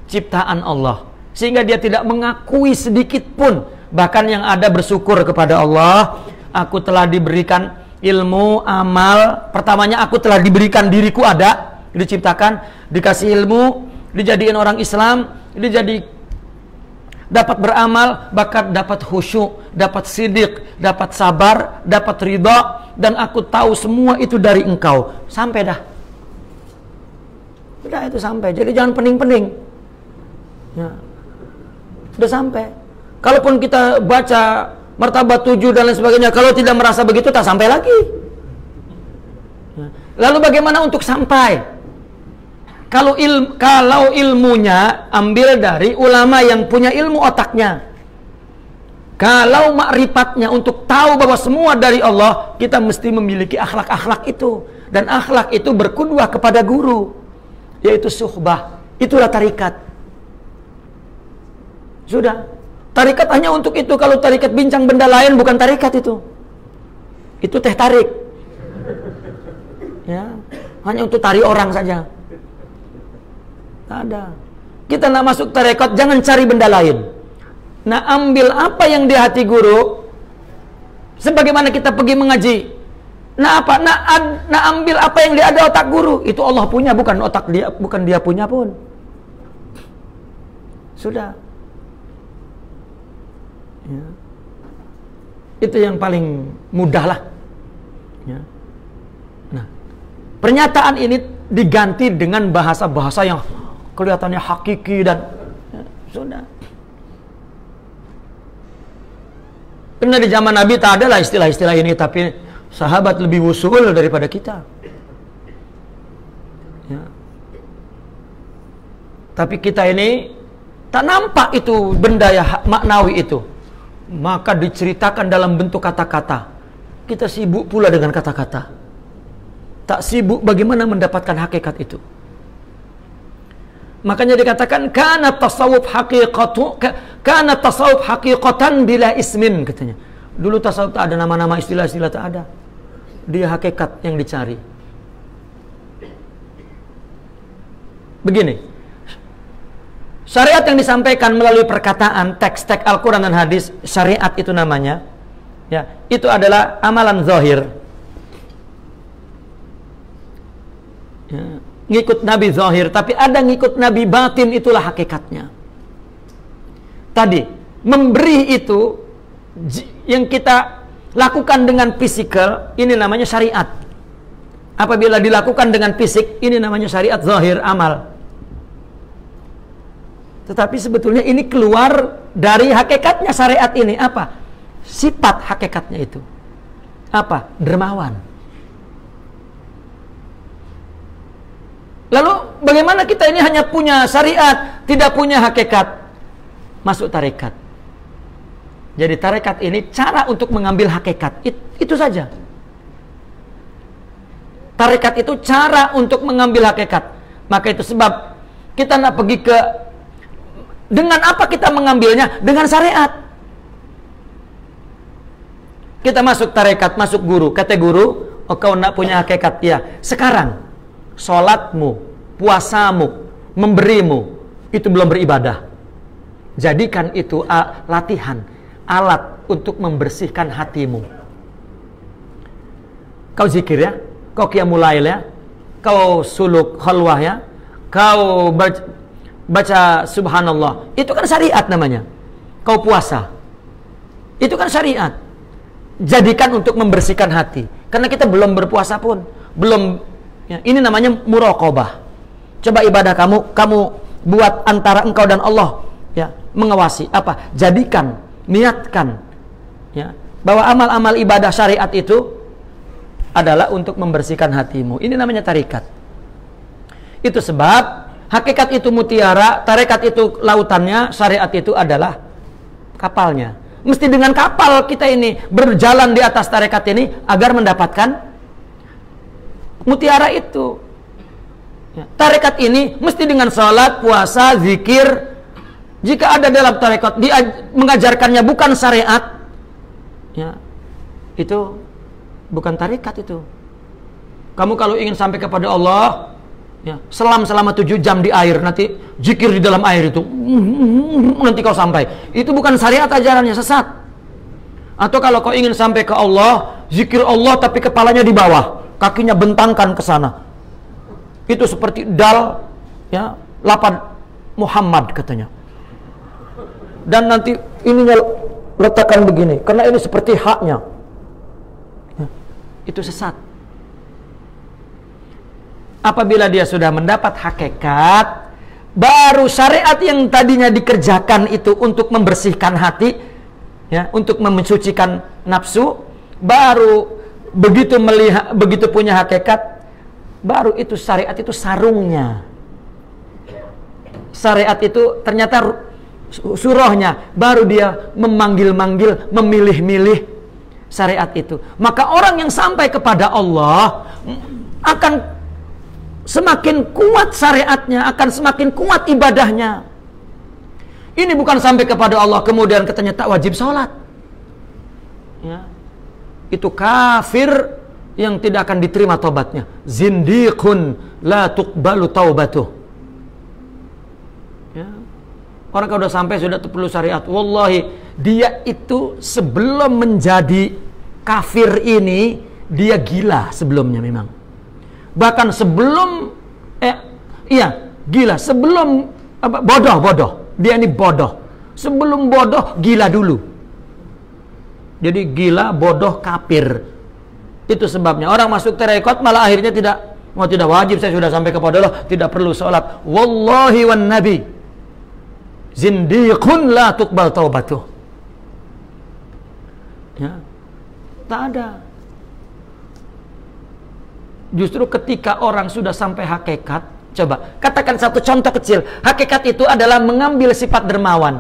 ciptaan Allah, sehingga dia tidak mengakui sedikit pun, bahkan yang ada bersyukur kepada Allah. Aku telah diberikan ilmu, amal. Pertamanya aku telah diberikan diriku ada, diciptakan, dikasih ilmu, dijadiin orang Islam, dapat beramal, bahkan dapat khusyuk, dapat sidik, dapat sabar, dapat ridha, dan aku tahu semua itu dari Engkau. Sampai dah. Udah itu sampai. Jadi jangan pening-pening. Ya. Udah sampai. Kalaupun kita baca martabat 7 dan lain sebagainya, kalau tidak merasa begitu tak sampai lagi. Lalu bagaimana untuk sampai? Kalau ilmunya ambil dari ulama yang punya ilmu otaknya. Kalau makrifatnya untuk tahu bahwa semua dari Allah, kita mesti memiliki akhlak-akhlak itu. Dan akhlak itu berkudwah kepada guru, yaitu suhbah. Itulah tarikat. Sudah. Tarikat hanya untuk itu. Kalau tarikat bincang benda lain, bukan tarikat itu. Itu teh tarik. Ya, hanya untuk tarik orang saja. Tidak ada. Kita nak masuk tarikat, jangan cari benda lain. Nah, ambil apa yang di hati guru. Sebagaimana kita pergi mengaji. Nah, apa? Nah, ambil apa yang dia ada otak guru. Itu Allah punya, bukan otak dia, bukan dia punya pun. Sudah. Ya. Itu yang paling mudah lah. Ya. Nah, pernyataan ini diganti dengan bahasa-bahasa yang kelihatannya hakiki dan ya, sudah. Karena di zaman Nabi tak ada lah istilah-istilah ini, tapi sahabat lebih wusul daripada kita. Ya. Tapi kita ini tak nampak itu benda yang maknawi itu. Maka diceritakan dalam bentuk kata-kata. Kita sibuk pula dengan kata-kata. Tak sibuk bagaimana mendapatkan hakikat itu. Makanya dikatakan kana tasawuf haqiqatan bila ismin, katanya. Dulu tasawuf tak ada nama-nama, istilah-istilah tak ada. Dia hakikat yang dicari. Begini. Syariat yang disampaikan melalui perkataan, teks-teks Al-Qur'an dan hadis, syariat itu namanya. Ya, itu adalah amalan zahir. Ya. Ngikut Nabi zahir, tapi ada ngikut Nabi batin, itulah hakikatnya. Tadi, memberi itu yang kita lakukan dengan fisikal, ini namanya syariat. Apabila dilakukan dengan fisik, ini namanya syariat zahir, amal. Tetapi sebetulnya ini keluar dari hakikatnya syariat ini. Apa? Sifat hakikatnya itu. Apa? Dermawan. Lalu bagaimana kita ini hanya punya syariat, tidak punya hakikat? Masuk tarekat. Jadi tarekat ini cara untuk mengambil hakikat. Itu saja. Tarekat itu cara untuk mengambil hakikat. Maka itu sebab kita nak pergi ke, dengan apa kita mengambilnya? Dengan syariat. Kita masuk tarekat, masuk guru. Kata guru, oh kau nak punya hakikat. Ya, sekarang sholatmu, puasamu, memberimu, itu belum beribadah. Jadikan itu latihan, alat untuk membersihkan hatimu. Kau zikir ya, kau qiyamul lail ya, kau suluk khalwah ya, kau baca subhanallah, itu kan syariat namanya. Kau puasa, itu kan syariat. Jadikan untuk membersihkan hati. Karena kita belum berpuasa pun, belum. Ya, ini namanya muraqabah. Coba ibadah kamu buat antara engkau dan Allah, ya, mengawasi. Apa? Jadikan, niatkan, ya, bahwa amal-amal ibadah syariat itu adalah untuk membersihkan hatimu. Ini namanya tarikat. Itu sebab hakikat itu mutiara, tarekat itu lautannya, syariat itu adalah kapalnya. Mesti dengan kapal kita ini berjalan di atas tarekat ini agar mendapatkan mutiara itu. Ya, tarekat ini mesti dengan sholat, puasa, zikir. Jika ada dalam tarekat dia mengajarkannya bukan syariat, ya, itu bukan tarekat itu. Kamu kalau ingin sampai kepada Allah, ya, selama 7 jam di air, nanti zikir di dalam air itu, nanti kau sampai. Itu bukan syariat, ajarannya sesat. Atau kalau kau ingin sampai ke Allah, zikir Allah tapi kepalanya di bawah, kakinya bentangkan ke sana. Itu seperti dal, ya, lapan Muhammad katanya. Dan nanti ininya letakkan begini, karena ini seperti haknya. Ya, itu sesat. Apabila dia sudah mendapat hakikat, baru syariat yang tadinya dikerjakan itu untuk membersihkan hati, ya, untuk mensucikan nafsu, baru begitu melihat, begitu punya hakikat, baru itu syariat itu sarungnya. Syariat itu ternyata surahnya, baru dia memanggil-manggil, memilih-milih syariat itu. Maka orang yang sampai kepada Allah akan semakin kuat syariatnya, akan semakin kuat ibadahnya. Ini bukan sampai kepada Allah kemudian katanya tak wajib sholat. Ya. Itu kafir yang tidak akan diterima taubatnya. Zindiqun la tuqbalu taubatuh. Ya. Orang kalau sudah sampai sudah perlu syariat. Wallahi, dia itu sebelum menjadi kafir ini, dia gila sebelumnya memang. Bahkan sebelum gila, sebelum bodoh. Dia ini bodoh. Sebelum bodoh, gila dulu. Jadi gila, bodoh, kafir. Itu sebabnya orang masuk tarekat malah akhirnya tidak wajib, saya sudah sampai kepada Allah, tidak perlu sholat. Wallahi wan nabi, zindiqun la tuqbal taubatuh. Ya, tak ada. Justru ketika orang sudah sampai hakikat, coba katakan satu contoh kecil. Hakikat itu adalah mengambil sifat dermawan.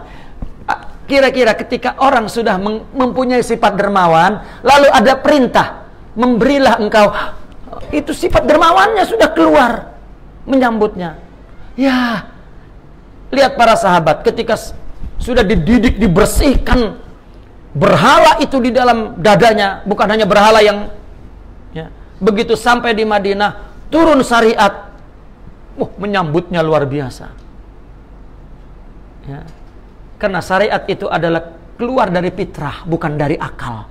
Kira-kira ketika orang sudah mempunyai sifat dermawan, lalu ada perintah, memberilah engkau, itu sifat dermawannya sudah keluar, menyambutnya. Ya, lihat para sahabat ketika sudah dididik, dibersihkan berhala itu di dalam dadanya, bukan hanya berhala yang begitu sampai di Madinah turun syariat, menyambutnya luar biasa. Ya. Karena syariat itu adalah keluar dari fitrah, bukan dari akal.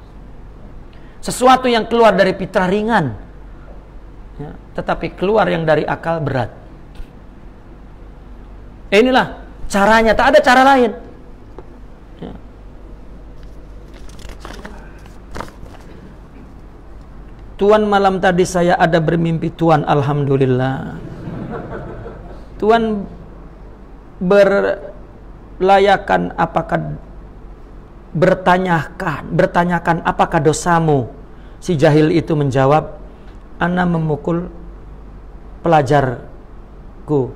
Sesuatu yang keluar dari fitrah ringan, ya, tetapi keluar yang dari akal berat. Inilah caranya, tak ada cara lain. Ya. Tuan, malam tadi saya ada bermimpi Tuan, alhamdulillah. Tuan berlayakan bertanyakan apakah dosamu? Si jahil itu menjawab, ana memukul pelajarku.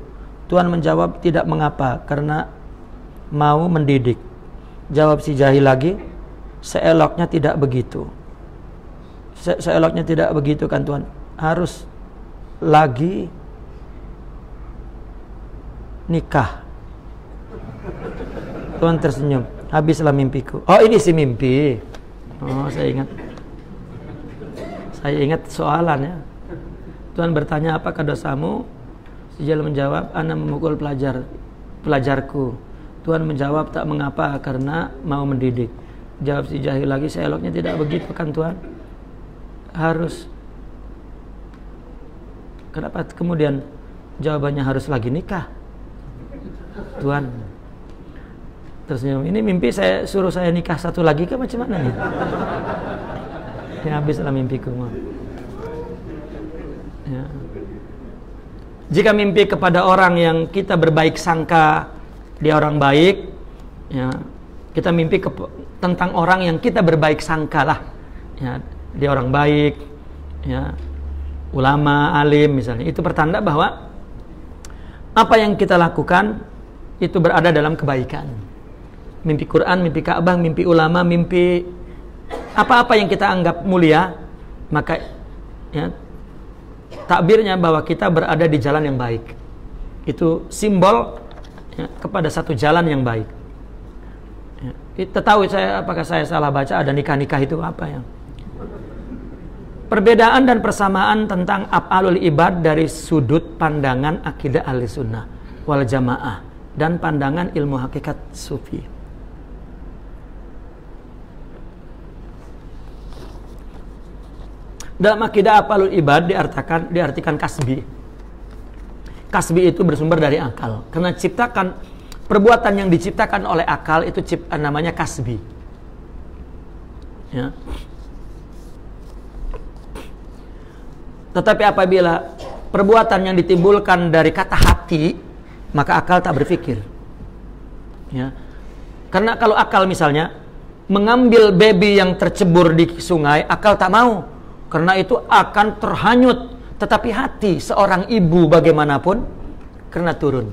Tuan menjawab, tidak mengapa, karena mau mendidik. Jawab si jahil lagi, seeloknya tidak begitu. Seeloknya tidak begitu kan Tuan, harus lagi nikah. Tuan tersenyum, habislah mimpiku. Oh, ini si mimpi. Oh, saya ingat soalannya. Tuan bertanya, apakah dosamu? Si jahil menjawab, ana memukul pelajarku. Tuan menjawab, tak mengapa, karena mau mendidik. Jawab si jahil lagi, seeloknya tidak begitu kan Tuan, harus. Kenapa kemudian jawabannya harus lagi nikah? Tuan tersenyum, ini mimpi saya suruh saya nikah satu lagi ke macam mana nih? Ya, habislah mimpiku. Ya. Jika mimpi kepada orang yang kita berbaik sangka dia orang baik, ya, kita mimpi tentang orang yang kita berbaik sangka lah, ya, dia orang baik, ya, ulama, alim misalnya, itu pertanda bahwa apa yang kita lakukan itu berada dalam kebaikan. Mimpi Quran, mimpi Ka'bah, mimpi ulama, mimpi apa-apa yang kita anggap mulia, maka ya, takbirnya bahwa kita berada di jalan yang baik. Itu simbol, ya, kepada satu jalan yang baik. Ya, kita tahu apakah saya salah baca ada nikah-nikah itu apa ya? Perbedaan dan persamaan tentang af'alul ibad dari sudut pandangan akidah Ahlussunnah wal Jamaah dan pandangan ilmu hakikat sufi. Dalam akidah af'alul ibad diartikan kasbi. Kasbi itu bersumber dari akal. Karena perbuatan yang diciptakan oleh akal itu namanya kasbi. Ya. Tetapi apabila perbuatan yang ditimbulkan dari kata hati, maka akal tak berpikir. Ya. Karena kalau akal misalnya mengambil baby yang tercebur di sungai, akal tak mau, karena itu akan terhanyut. Tetapi hati seorang ibu bagaimanapun kena turun.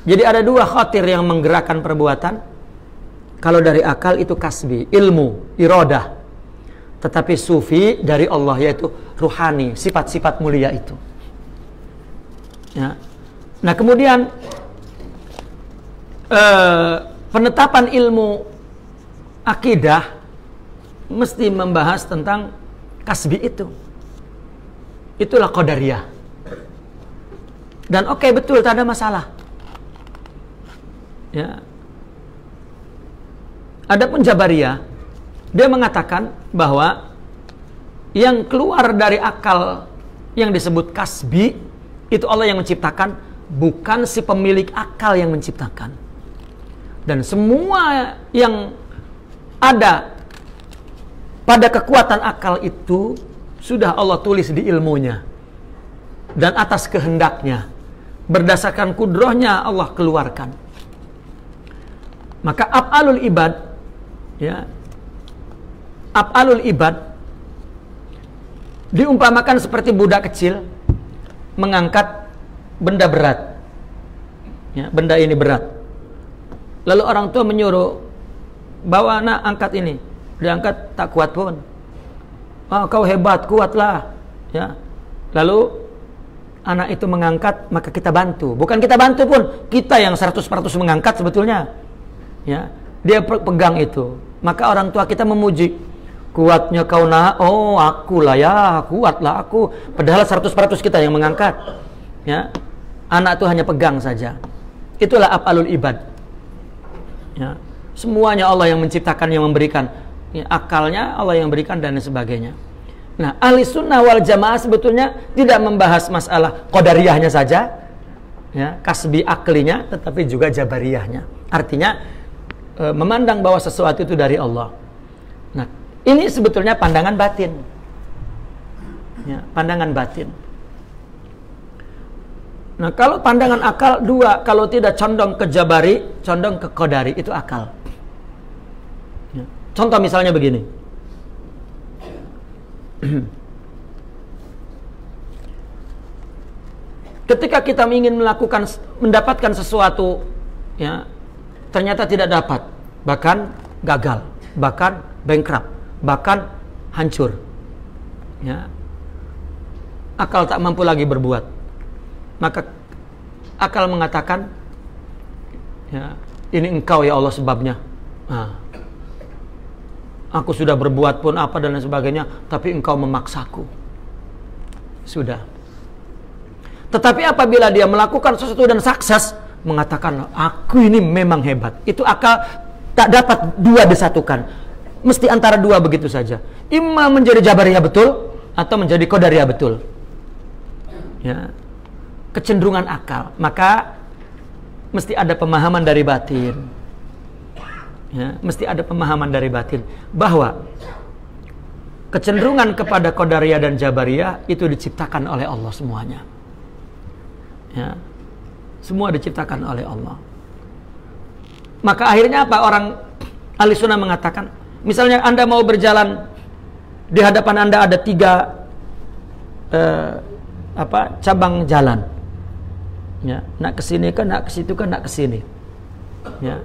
Jadi ada dua khatir yang menggerakkan perbuatan. Kalau dari akal itu kasbi, ilmu, iradah. Tetapi sufi dari Allah, yaitu ruhani, sifat-sifat mulia itu. Ya. Nah kemudian penetapan ilmu akidah mesti membahas tentang kasbi itu. Itulah qadariyah. Dan oke, betul, tak ada masalah. Ya. Adapun Jabariyah, dia mengatakan bahwa yang keluar dari akal yang disebut kasbi itu Allah yang menciptakan, bukan si pemilik akal yang menciptakan. Dan semua yang ada pada kekuatan akal itu sudah Allah tulis di ilmunya dan atas kehendaknya, berdasarkan kudrohnya Allah keluarkan. Maka af'alul ibad, ya, af'alul ibad diumpamakan seperti budak kecil mengangkat benda berat. Ya, benda ini berat. Lalu orang tua menyuruh, bawa nak, angkat ini. Diangkat, tak kuat pun. Oh, kau hebat, kuatlah. Ya. Lalu anak itu mengangkat, maka kita bantu. Bukan kita bantu pun, kita yang 100% mengangkat sebetulnya. Ya, dia pegang itu. Maka orang tua kita memuji, kuatnya kau nak. Oh, akulah ya, kuatlah aku. Padahal 100% kita yang mengangkat. Ya, anak itu hanya pegang saja. Itulah af'alul ibad. Ya, semuanya Allah yang menciptakan, yang memberikan. Ya, akalnya Allah yang berikan dan sebagainya. Nah, ahli sunnah wal jamaah sebetulnya tidak membahas masalah qadariyahnya saja, ya, kasbi aklinya, tetapi juga jabariyahnya. Artinya memandang bahwa sesuatu itu dari Allah. Nah, ini sebetulnya pandangan batin. Ya, pandangan batin. Nah, kalau pandangan akal dua, kalau tidak condong ke jabari, condong ke qadari, itu akal. Ya. Contoh misalnya begini. Ketika kita ingin mendapatkan sesuatu, ya, ternyata tidak dapat, bahkan gagal, bahkan bankrupt, bahkan hancur. Ya. Akal tak mampu lagi berbuat. Maka akal mengatakan, ya, ini engkau ya Allah sebabnya. Nah, aku sudah berbuat pun apa dan lain sebagainya, tapi engkau memaksaku. Sudah. Tetapi apabila dia melakukan sesuatu dan sukses, mengatakan aku ini memang hebat. Itu akal tak dapat dua disatukan. Mesti antara dua begitu saja. Imma menjadi jabariyah betul atau menjadi qadariyah betul. Ya. Kecenderungan akal. Maka mesti ada pemahaman dari batin. Ya, mesti ada pemahaman dari batin bahwa kecenderungan kepada qadariyah dan jabariyah itu diciptakan oleh Allah semuanya. Ya. Semua diciptakan oleh Allah. Maka akhirnya apa? Orang ahli sunnah mengatakan, misalnya Anda mau berjalan, di hadapan Anda ada 3 cabang jalan. Ya, nak ke sini kan, nak ke situ kan, nak ke sini. Ya.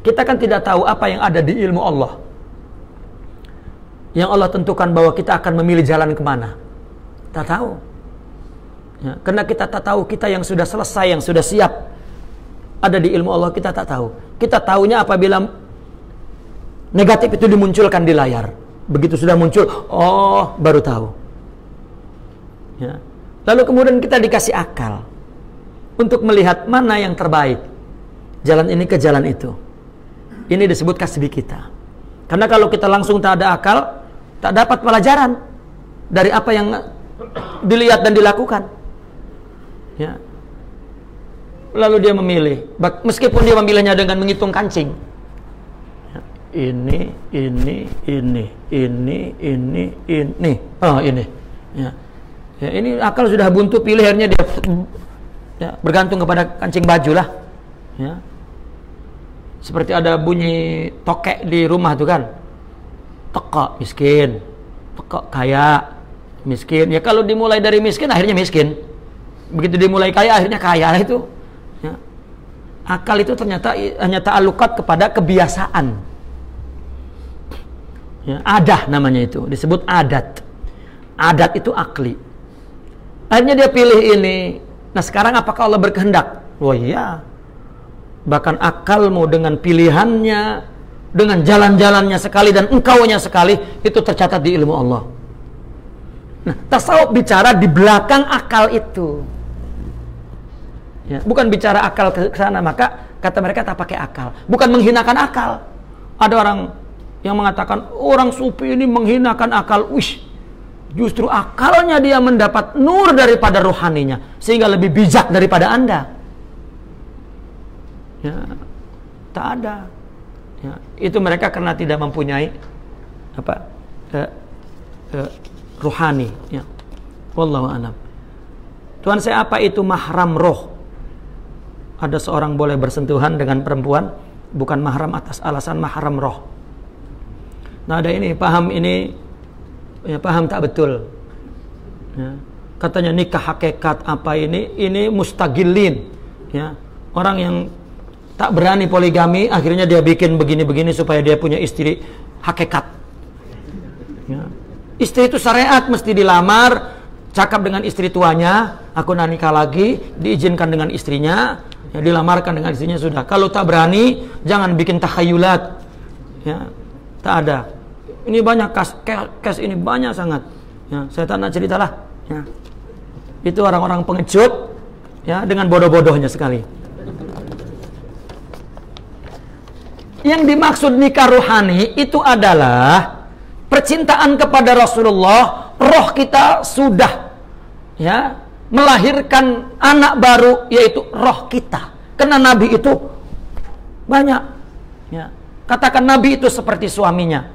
Kita kan tidak tahu apa yang ada di ilmu Allah. Yang Allah tentukan bahwa kita akan memilih jalan kemana. Tak tahu. Ya, karena kita tak tahu, kita yang sudah selesai, yang sudah siap ada di ilmu Allah, kita tak tahu. Kita tahunya apabila negatif itu dimunculkan di layar. Begitu sudah muncul, oh baru tahu. Ya. Lalu kemudian kita dikasih akal untuk melihat mana yang terbaik, jalan ini ke jalan itu. Ini disebut kasbi kita. Karena kalau kita langsung tak ada akal, tak dapat pelajaran dari apa yang dilihat dan dilakukan. Ya. Lalu dia memilih, meskipun dia memilihnya dengan menghitung kancing. Ya. Ini. Oh, ini. Ya. Ya, ini akal sudah buntu, pilih, akhirnya dia, ya, bergantung kepada kancing baju lah. Ya. Seperti ada bunyi tokek di rumah tuh kan. Tokek miskin, tokek kaya, miskin. Ya kalau dimulai dari miskin, akhirnya miskin. Begitu dimulai kaya, akhirnya kaya itu. Ya. Akal itu ternyata hanya ta'alukat kepada kebiasaan. Ya, adah namanya itu, disebut adat. Adat itu akli. Akhirnya dia pilih ini. Nah sekarang apakah Allah berkehendak? Oh iya. Bahkan akalmu dengan pilihannya, dengan jalan-jalannya sekali dan engkaunya sekali, itu tercatat di ilmu Allah. Nah, tasawuf bicara di belakang akal itu. Ya, bukan bicara akal ke sana, maka kata mereka tak pakai akal. Bukan menghinakan akal. Ada orang yang mengatakan orang sufi ini menghinakan akal. Wish, justru akalnya dia mendapat nur daripada rohaninya, sehingga lebih bijak daripada Anda. Ya, tak ada. Ya, itu mereka karena tidak mempunyai apa rohani. Ya, wallahu a'lam. Tuhan saya, apa itu mahram roh? Ada seorang boleh bersentuhan dengan perempuan bukan mahram atas alasan mahram roh. Nah ada ini, paham ini, ya, paham tak betul. Ya, katanya nikah hakikat apa ini mustagilin. Ya, orang yang tak berani poligami, akhirnya dia bikin begini-begini supaya dia punya istri hakikat. Ya. Istri itu syariat, mesti dilamar, cakap dengan istri tuanya, aku nak nikah lagi, diizinkan dengan istrinya. Ya, dilamarkan dengan istrinya sudah. Kalau tak berani, jangan bikin takhayulat. Ya, tak ada. Ini banyak kes ini banyak sangat. Ya, saya tak nak cerita lah. Ya. Itu orang-orang pengecut, ya, dengan bodoh-bodohnya sekali. Yang dimaksud nikah rohani itu adalah percintaan kepada Rasulullah. Roh kita sudah, ya, melahirkan anak baru, yaitu roh kita. Karena Nabi itu banyak. Ya. Katakan Nabi itu seperti suaminya.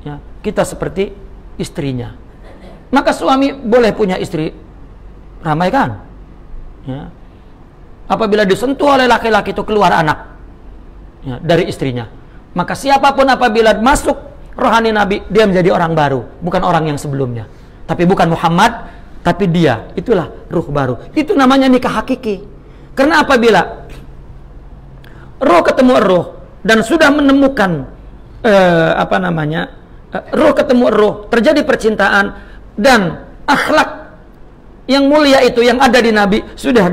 Ya. Kita seperti istrinya. Maka suami boleh punya istri ramai kan? Ya. Apabila disentuh oleh laki-laki itu keluar anak, ya, dari istrinya. Maka siapapun apabila masuk rohani Nabi, dia menjadi orang baru. Bukan orang yang sebelumnya. Tapi bukan Muhammad, tapi dia, itulah ruh baru. Itu namanya nikah hakiki. Karena apabila roh ketemu roh dan sudah menemukan roh ketemu roh, terjadi percintaan dan akhlak yang mulia itu yang ada di Nabi sudah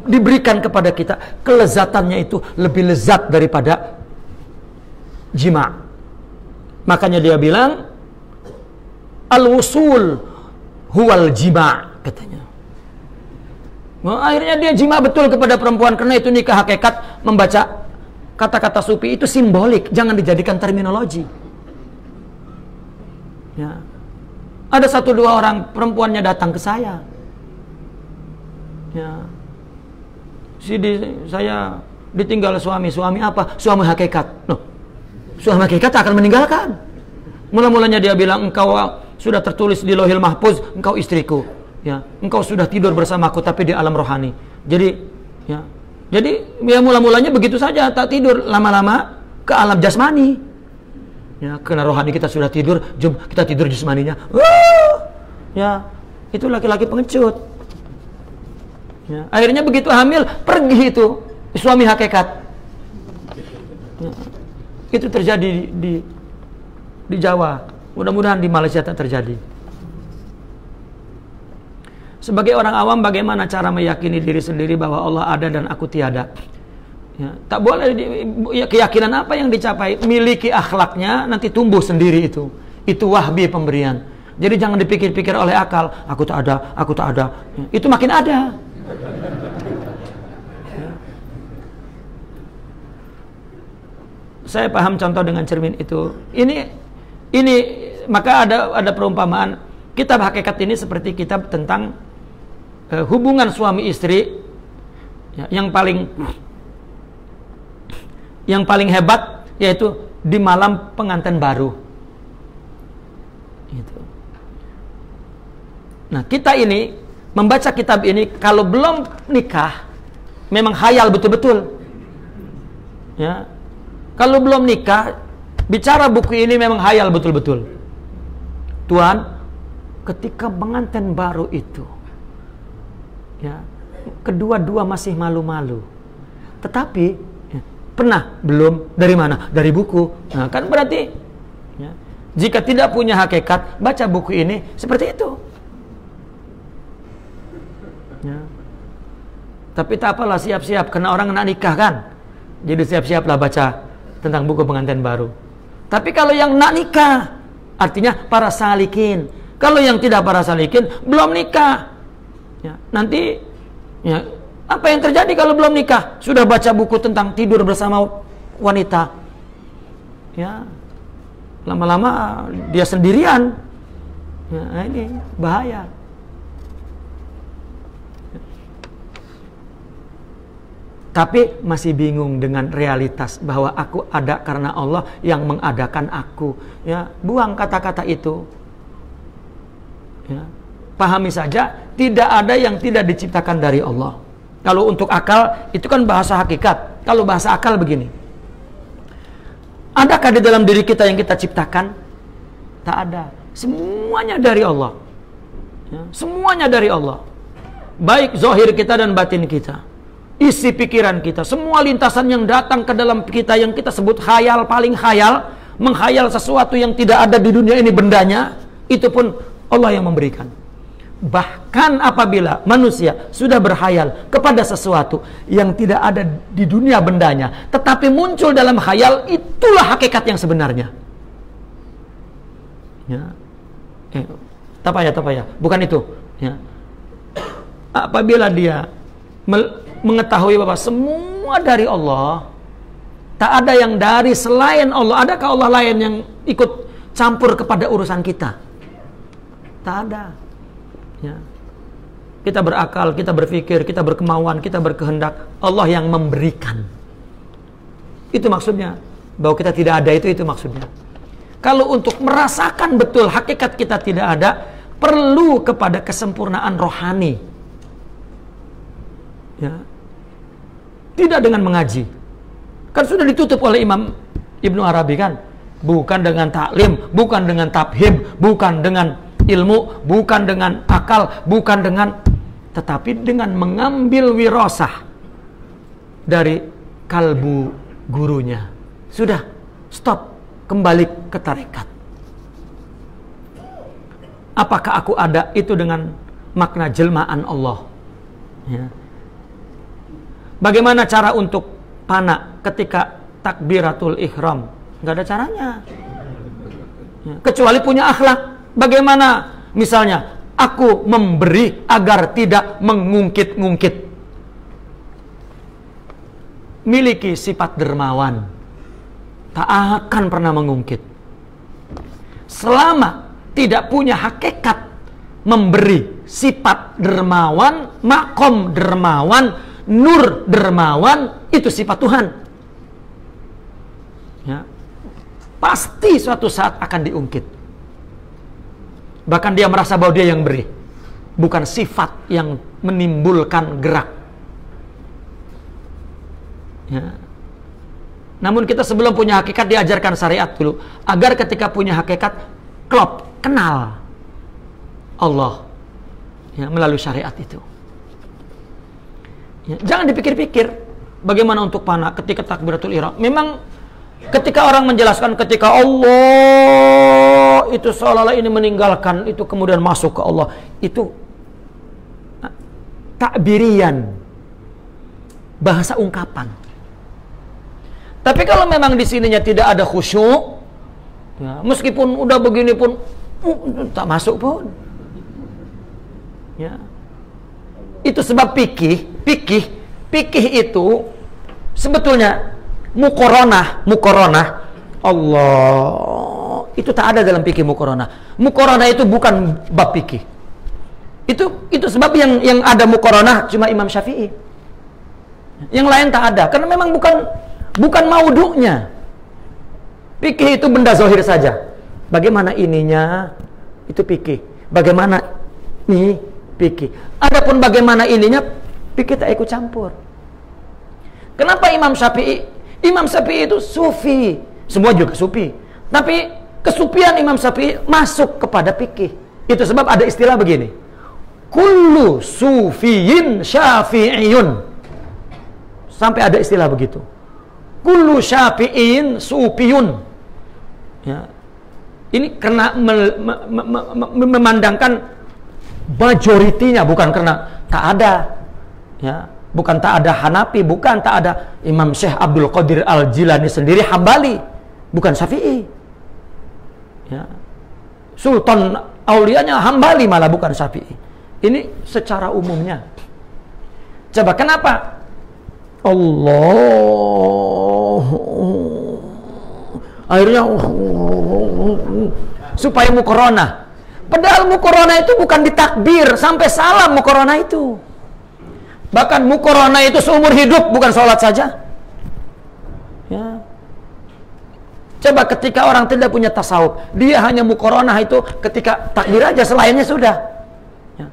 diberikan kepada kita, kelezatannya itu lebih lezat daripada jima'. Makanya dia bilang al-wusul huwal jima', katanya. Nah, akhirnya dia jima' betul kepada perempuan. Karena itu nikah hakikat, membaca kata-kata sufi itu simbolik, jangan dijadikan terminologi. Ya. Ada 1-2 orang perempuannya datang ke saya. Ya. Saya ditinggal suami apa? Suami hakikat. Loh, suami hakikat akan meninggalkan. Mula-mulanya dia bilang, engkau sudah tertulis di Lauhil Mahfuz, engkau istriku. Ya, engkau sudah tidur bersamaku tapi di alam rohani. Jadi mula-mulanya begitu saja, tak tidur, lama-lama ke alam jasmani. Ya, karena rohani kita sudah tidur, jom kita tidur jasmaninya. Ya, itu laki-laki pengecut. Ya, akhirnya begitu hamil, pergi itu suami hakikat. Ya, itu terjadi di Jawa. Mudah-mudahan di Malaysia tak terjadi. Sebagai orang awam, bagaimana cara meyakini diri sendiri bahwa Allah ada dan aku tiada? Ya, tak boleh keyakinan apa yang dicapai, miliki akhlaknya, nanti tumbuh sendiri itu. Itu wahbi pemberian. Jadi jangan dipikir-pikir oleh akal, aku tak ada, aku tak ada. Ya, itu makin ada. Ya. Saya paham contoh dengan cermin itu. Ini maka ada perumpamaan kitab hakikat ini seperti kitab tentang hubungan suami istri, ya, yang paling hebat yaitu di malam pengantin baru. Gitu. Nah, kita ini membaca kitab ini kalau belum nikah memang khayal betul-betul. Ya. Kalau belum nikah, bicara buku ini memang khayal betul-betul. Tuhan, ketika pengantin baru itu, ya, kedua-dua masih malu-malu. Tetapi pernah? Belum. Dari mana? Dari buku. Nah, kan berarti ya, jika tidak punya hakikat, baca buku ini seperti itu. Ya. Tapi tak apalah, siap-siap, karena orang nak nikah kan. Jadi siap-siaplah baca tentang buku pengantin baru. Tapi kalau yang nak nikah, artinya para salikin. Kalau yang tidak para salikin, belum nikah. Ya, nanti ya, apa yang terjadi kalau belum nikah? Sudah baca buku tentang tidur bersama wanita. Ya, lama-lama dia sendirian. Ya, ini bahaya. Tapi masih bingung dengan realitas bahwa aku ada karena Allah yang mengadakan aku. Ya, buang kata-kata itu. Ya, pahami saja, tidak ada yang tidak diciptakan dari Allah. Kalau untuk akal, itu kan bahasa hakikat. Kalau bahasa akal begini. Adakah di dalam diri kita yang kita ciptakan? Tak ada. Semuanya dari Allah. Ya, semuanya dari Allah. Baik zahir kita dan batin kita. Isi pikiran kita, semua lintasan yang datang ke dalam kita yang kita sebut khayal, paling khayal, menghayal sesuatu yang tidak ada di dunia ini bendanya, itu pun Allah yang memberikan. Bahkan apabila manusia sudah berkhayal kepada sesuatu yang tidak ada di dunia bendanya, tetapi muncul dalam khayal, itulah hakikat yang sebenarnya. Ya. Tapaya, bukan itu. Ya. Apabila dia mengetahui bahwa semua dari Allah, tak ada yang dari selain Allah. Adakah Allah lain yang ikut campur kepada urusan kita? Tak ada. Ya. Kita berakal, kita berpikir, kita berkemauan, kita berkehendak. Allah yang memberikan. Itu maksudnya. Bahwa kita tidak ada, itu maksudnya. Kalau untuk merasakan betul hakikat kita tidak ada, perlu kepada kesempurnaan rohani. Ya. Tidak dengan mengaji. Kan sudah ditutup oleh Imam Ibnu Arabi kan. Bukan dengan taklim, bukan dengan tafhim, bukan dengan ilmu, bukan dengan akal, bukan dengan, tetapi dengan mengambil wirasah dari kalbu gurunya. Sudah, stop, kembali ke tarekat. Apakah aku ada? Itu dengan makna jelmaan Allah. Ya. Bagaimana cara untuk fana ketika takbiratul ihram? Nggak ada caranya. Ya. Kecuali punya akhlak. Bagaimana misalnya aku memberi agar tidak mengungkit-ungkit. Miliki sifat dermawan. Tak akan pernah mengungkit. Selama tidak punya hakikat memberi sifat dermawan, makom dermawan, nur dermawan, itu sifat Tuhan. Ya. Pasti suatu saat akan diungkit. Bahkan dia merasa bahwa dia yang beri, bukan sifat yang menimbulkan gerak. Ya. Namun kita sebelum punya hakikat diajarkan syariat dulu, agar ketika punya hakikat klop, kenal Allah ya, melalui syariat itu. Ya, jangan dipikir-pikir bagaimana untuk fana ketika takbiratul ihram. Memang ketika orang menjelaskan ketika Allah itu seolah-olah ini meninggalkan, itu kemudian masuk ke Allah, itu takbirian, bahasa ungkapan. Tapi kalau memang di sininya tidak ada khusyuk, ya, meskipun udah begini pun tak masuk pun. Ya. Itu sebab fikih itu sebetulnya muqaranah Allah itu tak ada dalam fikih muqaranah. Muqaranah itu bukan bab fikih. Itu sebab yang ada muqaranah cuma Imam Syafi'i. Yang lain tak ada karena memang bukan maudu'nya. Fikih itu benda zahir saja. Bagaimana ininya itu fikih. Bagaimana ini fikih. Adapun bagaimana ininya fikih tak ikut campur. Kenapa Imam Syafi'i? Imam Syafi'i itu sufi. Semua juga sufi. Tapi kesufian Imam Syafi'i masuk kepada fikih. Itu sebab ada istilah begini. Kullu sufiyin syafi'iyun. Sampai ada istilah begitu. Kullu syafi'in sufiyun. Ya. Ini karena memandangkan majoritinya, bukan karena tak ada. Ya. Bukan tak ada Hanafi, bukan tak ada Imam Syekh Abdul Qadir Al-Jilani sendiri Hambali, bukan Syafi'i. Ya. Sultan Aulianya Hambali malah bukan Syafi'i. Ini secara umumnya. Coba kenapa? Allah akhirnya supaya mukorona. Padahal mukorona itu bukan ditakbir sampai salam mukorona itu. Bahkan mukorona itu seumur hidup, bukan sholat saja. Ya. Coba ketika orang tidak punya tasawuf, dia hanya mukorona itu ketika takbir aja, selainnya sudah. Ya.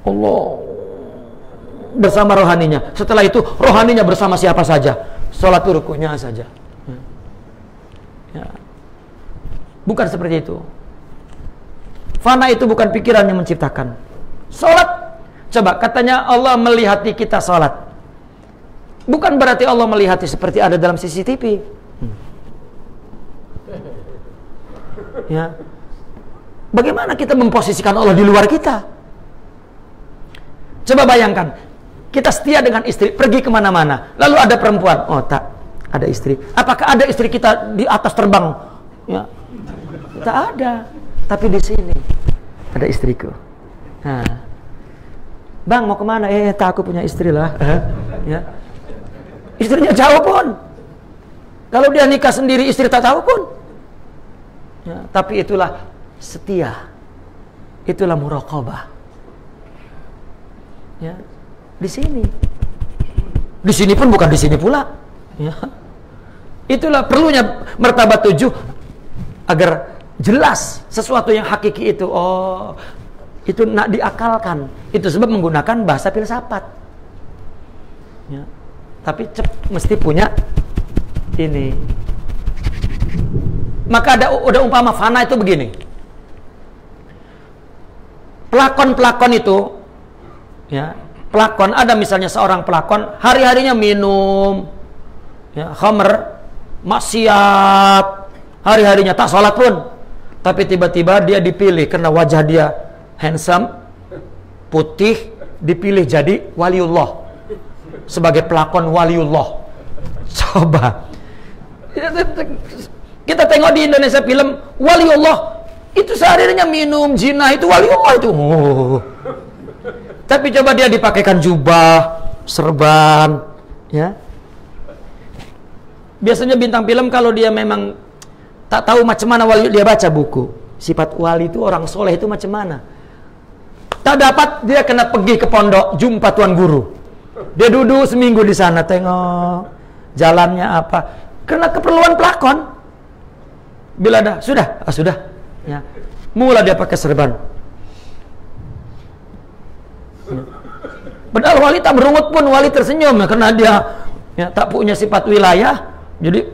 Allah bersama rohaninya. Setelah itu rohaninya bersama siapa saja. Sholat rukunya saja. Ya. Bukan seperti itu. Fana itu bukan pikiran yang menciptakan. Sholat, coba katanya Allah melihati kita sholat. Bukan berarti Allah melihati seperti ada dalam CCTV. Ya. Bagaimana kita memposisikan Allah di luar kita? Coba bayangkan, kita setia dengan istri, pergi kemana-mana, lalu ada perempuan, oh tak, ada istri. Apakah ada istri kita di atas terbang? Ya. Tak ada. Tapi di sini ada istriku. Nah, bang mau kemana? Tak, aku punya istri lah. Ya. Istrinya jauh pun. Kalau dia nikah sendiri istri tak tahu pun. Ya, tapi itulah setia. Itulah muraqabah. Ya, di sini. Di sini pun bukan di sini pula. Ya. Itulah perlunya martabat 7 agar jelas sesuatu yang hakiki itu. Oh, itu nak diakalkan. Itu sebab menggunakan bahasa filsafat. Ya. Tapi mesti punya ini. Maka udah umpama fana itu begini. Pelakon-pelakon itu, ya, pelakon ada misalnya seorang pelakon hari-harinya minum, ya, khamr, maksiat, hari-harinya tak sholat pun, tapi tiba-tiba dia dipilih karena wajah dia handsome, putih, dipilih jadi waliullah sebagai pelakon waliullah. Coba kita tengok di Indonesia film waliullah itu sehari-harinya minum, zina, itu waliullah itu. Tapi coba dia dipakaikan jubah, serban, ya. Biasanya bintang film kalau dia memang tak tahu macam mana wali, dia baca buku. Sifat wali itu orang soleh itu macam mana. Tak dapat, dia kena pergi ke pondok, jumpa tuan guru. Dia duduk seminggu di sana, tengok jalannya apa. Karena keperluan pelakon. Bila dah, sudah. Ya. Mula dia pakai serban. Padahal wali tak berungut pun, wali tersenyum ya, karena dia ya, tak punya sifat wilayah. Jadi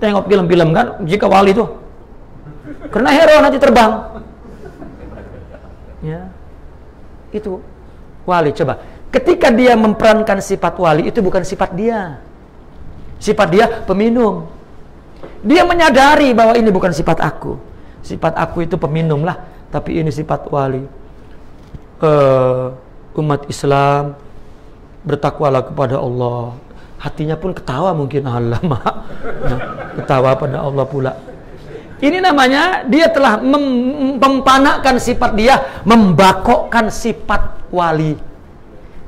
tengok film-film kan, jika wali itu karena hero nanti terbang. Ya. Itu wali. Coba ketika dia memperankan sifat wali, itu bukan sifat dia. Sifat dia peminum. Dia menyadari bahwa ini bukan sifat aku. Sifat aku itu peminum lah, tapi ini sifat wali. Umat Islam bertakwalah kepada Allah. Hatinya pun ketawa mungkin, alamak, nah, ketawa pada Allah pula. Ini namanya dia telah mempanakkan sifat dia, membakokkan sifat wali.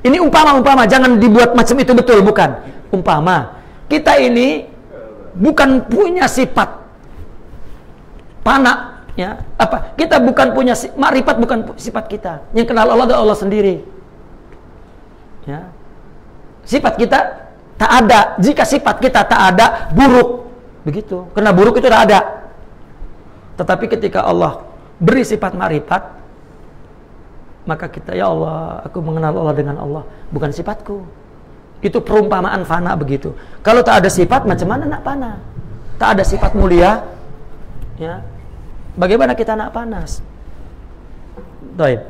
Ini umpama, jangan dibuat macam itu betul, bukan. Umpama kita ini bukan punya sifat panak, ya. Apa? Kita bukan punya makrifat, bukan sifat kita. Yang kenal Allah adalah Allah sendiri. Ya. Sifat kita tak ada. Jika sifat kita tak ada, buruk. Begitu. Karena buruk itu tak ada. Tetapi ketika Allah beri sifat makrifat, maka kita, ya Allah, aku mengenal Allah dengan Allah, bukan sifatku. Itu perumpamaan fana begitu. Kalau tak ada sifat, macam mana nak fana? Tak ada sifat mulia, ya. Bagaimana kita nak panas? Baik.